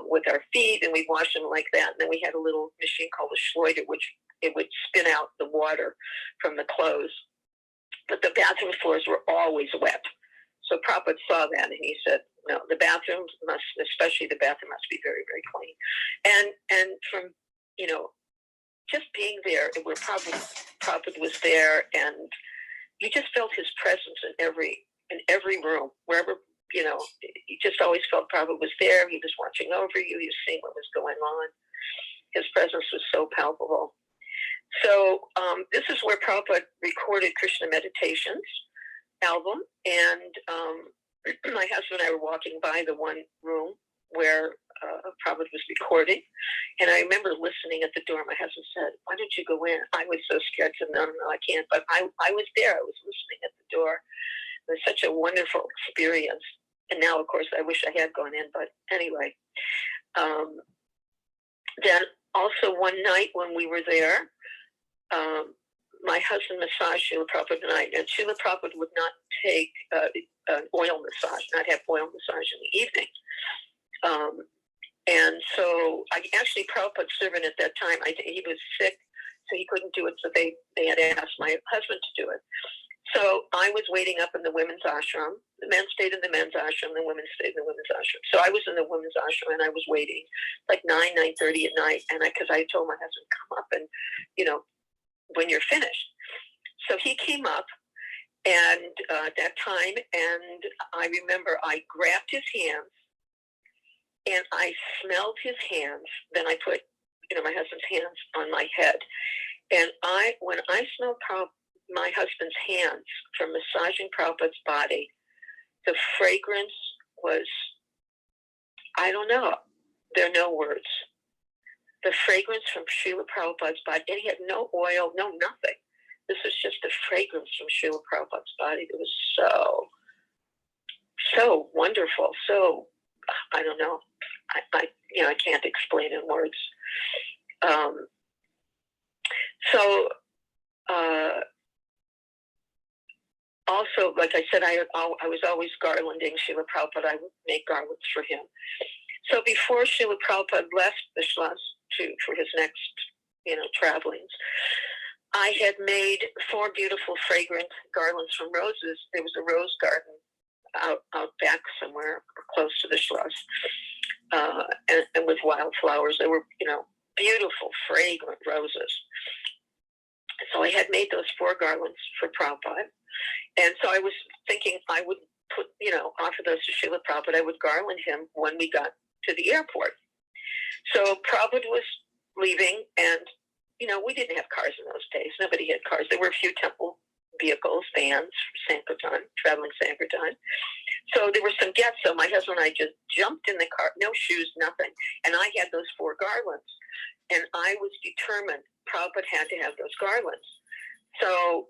with our feet, and we'd wash them like that. And then we had a little machine called a Schleuder, which it would spin out the water from the clothes. But the bathroom floors were always wet. So Prabhupada saw that, and he said, no, the bathrooms especially the bathroom must be very, very clean. And from, just being there, where Prabhupada was there, and you just felt his presence in every room, wherever, you just always felt Prabhupada was there. He was watching over you. He was seeing what was going on. His presence was so palpable. So this is where Prabhupada recorded Krishna Meditations album, and my husband and I were walking by the one room where Prabhupada was recording, and I remember listening at the door. My husband said, "Why don't you go in?" I was so scared. I said, "No, I can't." But I was there. I was listening at the door. It was such a wonderful experience. And now, of course, I wish I had gone in. But anyway, then also one night when we were there, my husband massaged Srila Prabhupada and I, and Srila Prabhupada would not take an oil massage, not have oil massage in the evening. And so actually Prabhupada's servant at that time, he was sick, so he couldn't do it, so they had asked my husband to do it. So I was waiting up in the women's ashram. The men stayed in the men's ashram, the women stayed in the women's ashram. So I was in the women's ashram, and I was waiting like 9:30 at night, and because I told my husband, come up and, when you're finished. So he came up, and that time, and I remember I grabbed his hands, and I smelled his hands. Then I put my husband's hands on my head. And when I smelled my husband's hands from massaging Prabhupada's body, the fragrance was, I don't know, there are no words. The fragrance from Srila Prabhupada's body, and he had no oil, no nothing. This was just the fragrance from Srila Prabhupada's body. It was so wonderful. So, I don't know. I can't explain in words. Also, like I said, I was always garlanding Srila Prabhupada. I would make garlands for him. So before Srila Prabhupada left the Shlas for his next, travelings, I had made 4 beautiful, fragrant garlands from roses. There was a rose garden out back somewhere close to the Shlas, and with wildflowers. They were, beautiful, fragrant roses. So I had made those 4 garlands for Prabhupada. And so I was thinking I would put, offer those to Srila Prabhupada. I would garland him when we got to the airport. So Prabhupada was leaving, and, we didn't have cars in those days. Nobody had cars. There were a few temple vehicles, vans, Sankirtan, traveling Sankirtan. So there were some guests. So my husband and I just jumped in the car, no shoes, nothing. And I had those 4 garlands. And I was determined Prabhupada had to have those garlands. So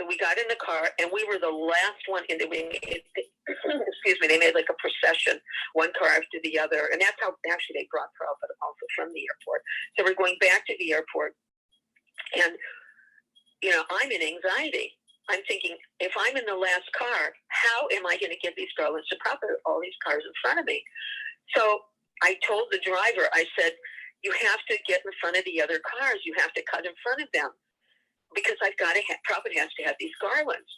we got in the car, and we were the last one in the wing. Excuse me, they made like a procession, one car after the other. And that's how actually they brought Prabhupada also from the airport. So we're going back to the airport, and, I'm in anxiety. I'm thinking, if I'm in the last car, how am I going to get these garlands to Prabhupada, all these cars in front of me? So I told the driver, I said, you have to get in front of the other cars. You have to cut in front of them, because Prabhupada has to have these garlands.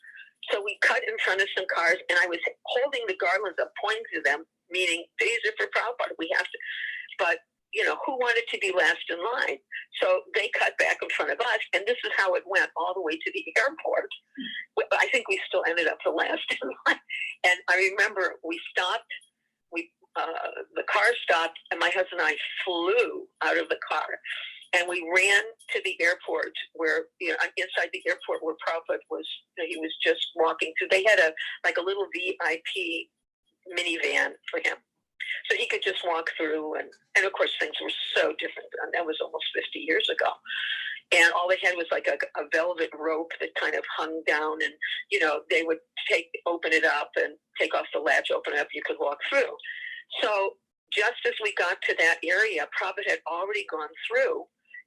So we cut in front of some cars, and I was holding the garlands up, pointing to them, meaning these are for Prabhupada. We have to, but who wanted to be last in line? So they cut back in front of us, and this is how it went all the way to the airport. I think we still ended up the last in line. And I remember we stopped, the car stopped, and my husband and I flew out of the car. And we ran to the airport where, inside the airport where Prabhupada was, he was just walking through. They had a little VIP minivan for him. So he could just walk through. And of course, things were so different. And that was almost 50 years ago. And all they had was like a velvet rope that kind of hung down. And, they would open it up and take off the latch, open it up, you could walk through. So just as we got to that area, Prabhupada had already gone through,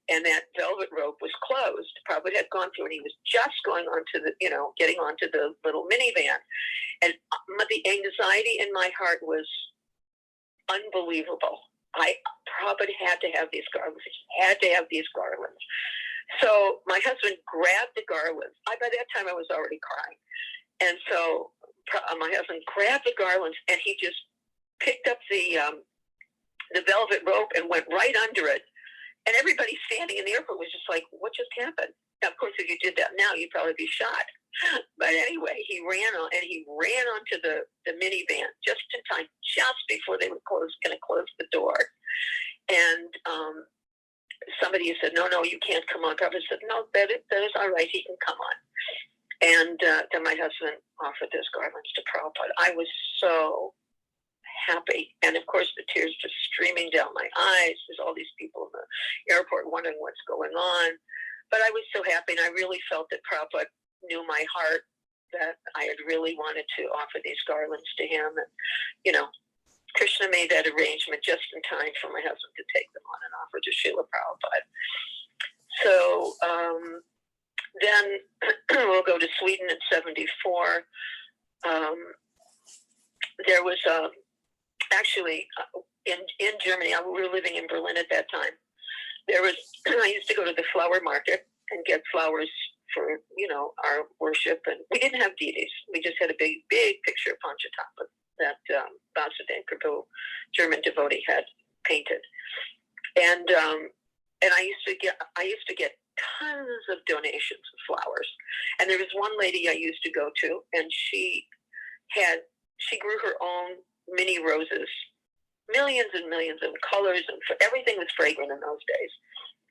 and that velvet rope was closed. Prabhupada had gone through, and he was just going onto the, getting onto the little minivan. And the anxiety in my heart was unbelievable. Prabhupada had to have these garlands. He had to have these garlands. So my husband grabbed the garlands. By that time, I was already crying. And so my husband grabbed the garlands, and he just picked up the velvet rope and went right under it. And everybody standing in the airport was just like, what just happened? Now, of course, if you did that now, you'd probably be shot. But anyway, he ran onto the minivan just in time, just before they were going to close the door. And somebody said, no, you can't come on. Prabhupada said, no, that is all right. He can come on. And then my husband offered those garlands to Prabhupada. I was so happy. And of course, the tears just streaming down my eyes. There's all these people in the airport wondering what's going on. But I was so happy, and I really felt that Prabhupada knew my heart, that I had really wanted to offer these garlands to him. And, Krishna made that arrangement just in time for my husband to take them on and offer to Srila Prabhupada. So then we'll go to Sweden in 74. There was actually in Germany, we were living in Berlin at that time. I used to go to the flower market and get flowers for, our worship. And we didn't have deities. We just had a big picture of Panchatattva that Vasudeva Prabhu, German devotee, had painted. And I used to get tons of donations of flowers. And there was one lady I used to go to, and she grew her own mini roses millions and millions of colors, and everything was fragrant in those days.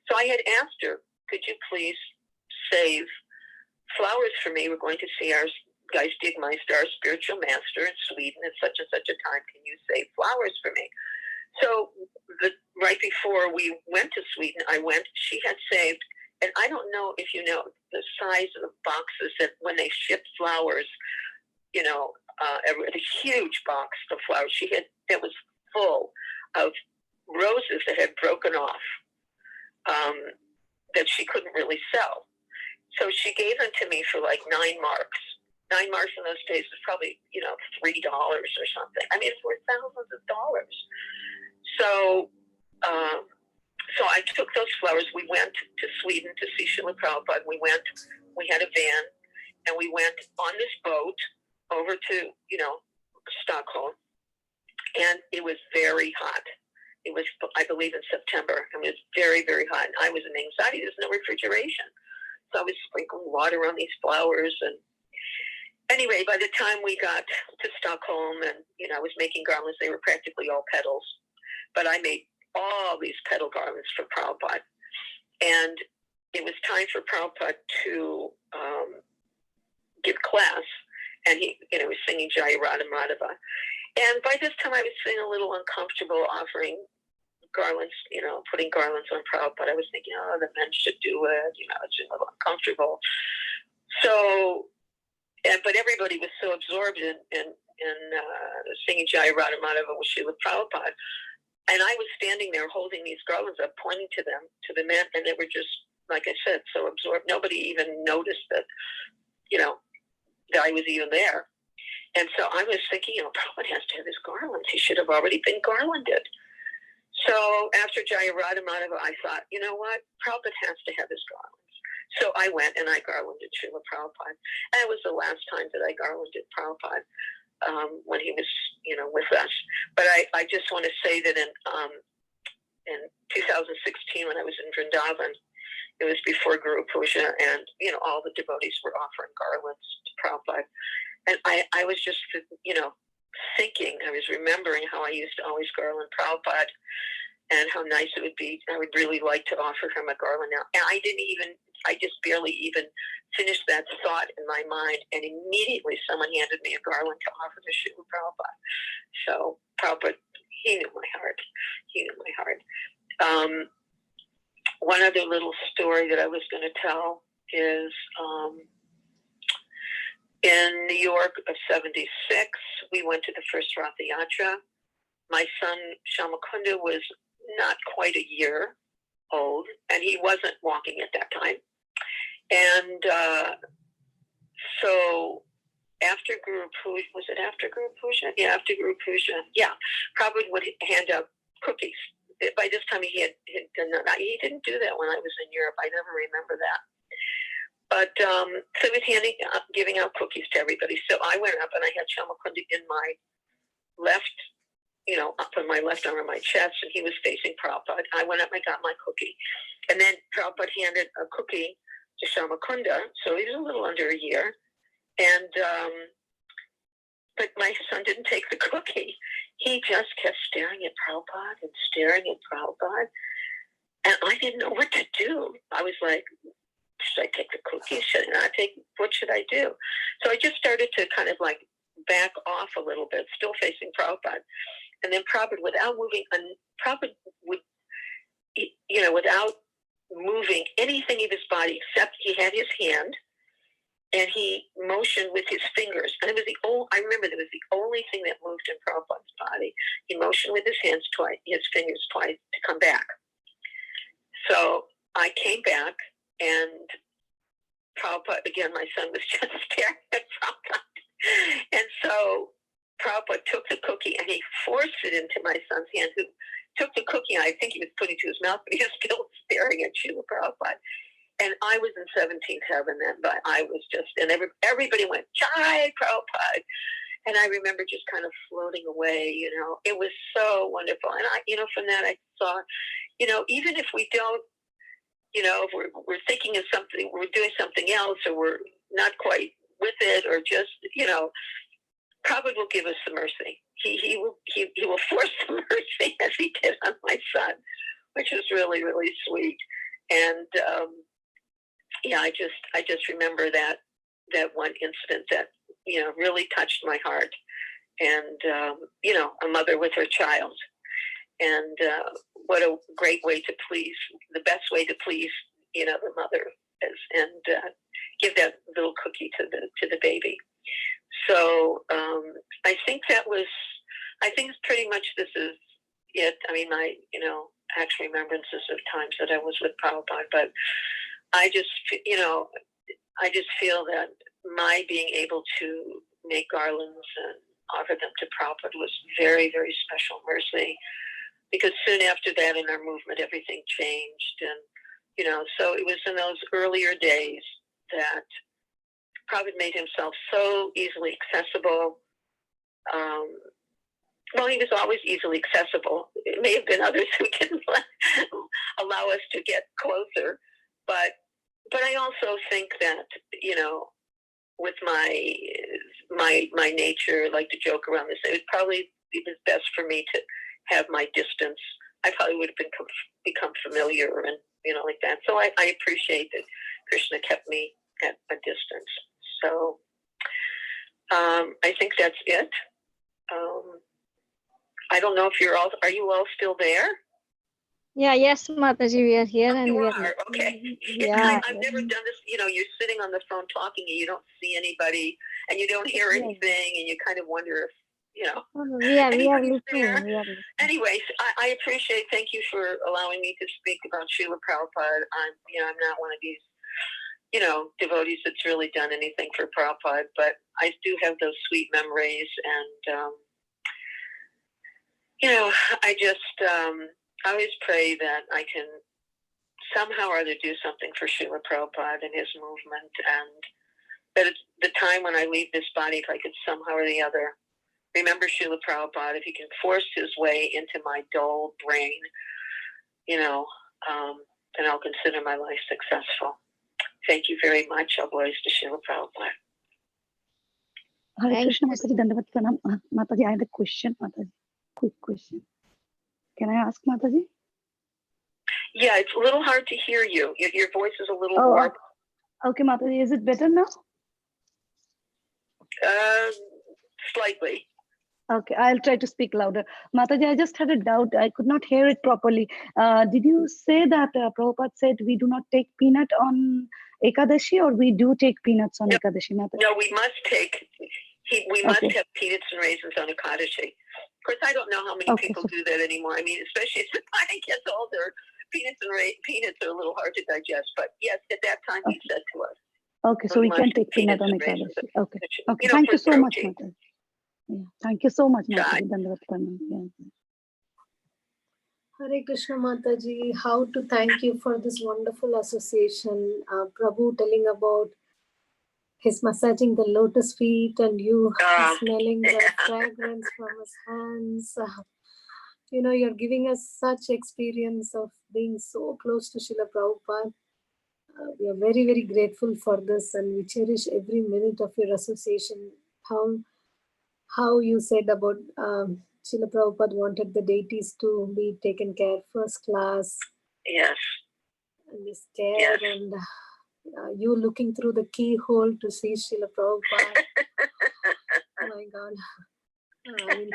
So I had asked her, could you please save flowers for me? We're going to see our Guys Digmeister, our spiritual master in Sweden at such and such a time. Can you save flowers for me? So right before we went to Sweden, she had saved, and I don't know if you know the size of the boxes that when they ship flowers, you know, a huge box of flowers. That was full of roses that had broken off, that she couldn't really sell. So she gave them to me for like 9 marks. 9 marks in those days was probably, you know, $3 or something. I mean, it's worth thousands of dollars. So, so I took those flowers. We went to Sweden to see Srila Prabhupada. We had a van, and we went on this boat over to, you know, Stockholm. And it was very hot. It was, I believe, in September. I mean, it was very, very hot. And I was in anxiety. There's no refrigeration. So I was sprinkling water on these flowers. And anyway, by the time we got to Stockholm, and, you know, I was making garlands, they were practically all petals. But I made all these petal garlands for Prabhupada. And it was time for Prabhupada to give class. And he, you know, was singing Jaya Radha Madhava. And by this time, I was feeling a little uncomfortable offering garlands, you know, putting garlands on Prabhupada. I was thinking, oh, the men should do it. You know, it's a little uncomfortable. So, but everybody was so absorbed in singing Jaya Radha Madhava with Srila Prabhupada. And I was standing there holding these garlands up, pointing to them, to the men, and they were just, like I said, so absorbed. Nobody even noticed that, you know, that I was even there. And so I was thinking, you know, Prabhupada has to have his garlands. He should have already been garlanded. So after Jaya Radha Madhava, I thought, you know what? Prabhupada has to have his garlands. So I went and I garlanded Srila Prabhupada. And it was the last time that I garlanded Prabhupada when he was, you know, with us. But I just want to say that in 2016, when I was in Vrindavan, it was before Guru Puja, and, you know, all the devotees were offering garlands to Prabhupada. And I was just, you know, thinking, I was remembering how I used to always garland Prabhupada and how nice it would be. I would really like to offer him a garland now. And I just barely even finished that thought in my mind. And immediately someone handed me a garland to offer to Srila Prabhupada. So Prabhupada, he knew my heart. He knew my heart. One other little story that I was going to tell is in New York of 76, we went to the first Ratha Yatra. My son, Shamakunda, was not quite a year old, and he wasn't walking at that time. And so after Guru Puja, was it after Guru Puja? Yeah, after Guru Puja. Yeah, Prabhupada would hand out cookies. By this time, he had done that. He didn't do that when I was in Europe. I never remember that. But so he was giving out cookies to everybody. So I went up and I had Shamakunda in my left, you know, up on my left arm on my chest, and he was facing Prabhupada. I went up and I got my cookie. And then Prabhupada handed a cookie to Shamakunda. So he was a little under a year. And, but my son didn't take the cookie. He just kept staring at Prabhupada and staring at Prabhupada. And I didn't know what to do. I was like, should I take the cookie? Should I not take? What should I do? So I just started to kind of like back off a little bit, still facing Prabhupada. And then Prabhupada, without moving, Prabhupada would, you know, without moving anything of his body, except he had his hand and he motioned with his fingers. And it was I remember it was the only thing that moved in Prabhupada's body. He motioned with his hands twice, his fingers twice, to come back. So I came back, and Prabhupada, again, my son was just staring at Prabhupada. And so Prabhupada took the cookie and he forced it into my son's hand, who took the cookie, and I think he was putting it to his mouth, but he was still staring at Srila Prabhupada. And I was in 17th heaven then, but I was just, and everybody went, Jai Prabhupada. And I remember just kind of floating away, you know. It was so wonderful. And I, you know, from that I thought, you know, even if we don't, you know, if we're thinking of something, we're doing something else, or we're not quite with it, or just, you know, Prabhupada will give us the mercy. He will force the mercy as he did on my son, which is really, really sweet. And yeah, I just remember that one incident that, you know, really touched my heart. And you know, a mother with her child, and what a great way to please, the best way to please, you know, the mother is, and give that little cookie to the baby. So I think pretty much this is it. I mean, my, you know, actual remembrances of times that I was with Prabhupada, but I just, you know, I just feel that my being able to make garlands and offer them to Prabhupada was very, very special mercy, because soon after that in our movement, everything changed. And, you know, so it was in those earlier days that Prabhupada made himself so easily accessible. Well, he was always easily accessible. It may have been others who didn't allow us to get closer, but I also think that, you know, with my nature, like to joke around this, it was best for me to have my distance. I probably would have become familiar and, you know, like that. So I appreciate that Krishna kept me at a distance. So I think that's it. I don't know if are you all still there? Yeah, yes, Mataji, we are here. And you we are, okay. Yeah. I've never done this. You know, you're sitting on the phone talking and you don't see anybody and you don't hear anything, and you kind of wonder if, you know. We are listening. Anyways, I appreciate, thank you for allowing me to speak about Srila Prabhupada. I'm not one of these, you know, devotees that's really done anything for Prabhupada, but I do have those sweet memories, and, you know, I just, I always pray that I can somehow or other do something for Srila Prabhupada and his movement, and that it's the time when I leave this body, if I could somehow or the other remember Srila Prabhupada, if he can force his way into my dull brain, you know, then I'll consider my life successful. Thank you very much. All glories to Srila Prabhupada. Hare Krishna, Mataji, Dandavat Pranam. Mataji, I had a question, Mataji. Quick question. Can I ask, Mataji? Yeah, it's a little hard to hear you. Your voice is a little warm. Okay, Mataji, is it better now? Slightly. Okay, I'll try to speak louder. Mataji, I just had a doubt. I could not hear it properly. Did you say that Prabhupada said we do not take peanut on Ekadashi, or we do take peanuts on Ekadashi, Mataji? No, we must take, we must have peanuts and raisins on Ekadashi. Of course, I don't know how many people do that anymore. I mean, especially as I get older, peanuts are a little hard to digest. But yes, at that time he said to us. Okay, so we can take peanut on Ekadashi. Okay, okay. Thank you so much, Mataji. Yeah, thank you so much, Mataji. Dandavat Pranam. Yeah. Hare Krishna Mataji, how to thank you for this wonderful association. Prabhu telling about his massaging the lotus feet and you smelling the fragrance from his hands. You know, you're giving us such experience of being so close to Srila Prabhupada. We are very, very grateful for this, and we cherish every minute of your association. How you said about Srila Prabhupada wanted the deities to be taken care first class. Yes. And this care, and you looking through the keyhole to see Srila Prabhupada. Oh my God. I mean,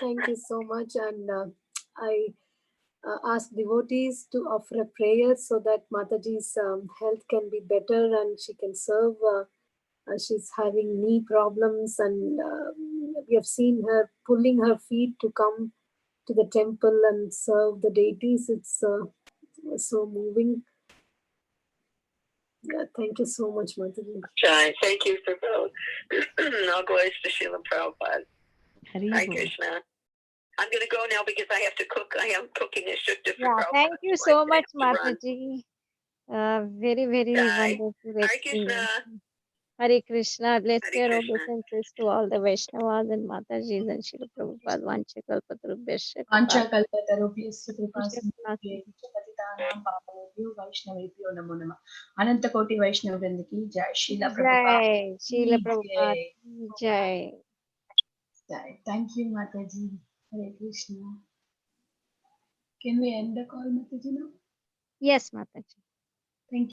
thank you so much. And I ask devotees to offer a prayer so that Mataji's health can be better and she can serve. She's having knee problems, and we have seen her pulling her feet to come to the temple and serve the deities. It's so moving. Yeah, thank you so much, Mataji. Thank you for both. All glories to Srila Prabhupada. Hare Krishna. I'm going to go now because I have to cook. I am cooking a shukta for Prabhupada. Thank you so much, Mataji. Very, very wonderful experience. Hare Krishna. Bless your obeisances to all the Vaishnavas and Matajis and Srila Prabhupada. Vancha kalpatarubhyasya Vaishnavebhyo namo namah. Ananta Koti Vaishnava Vrinda ki Jai. Srila Prabhupada. Jai. Srila Prabhupada. Jai. Thank you, Mataji. Hare Krishna. Can we end the call, Mataji, now? Yes, Mataji.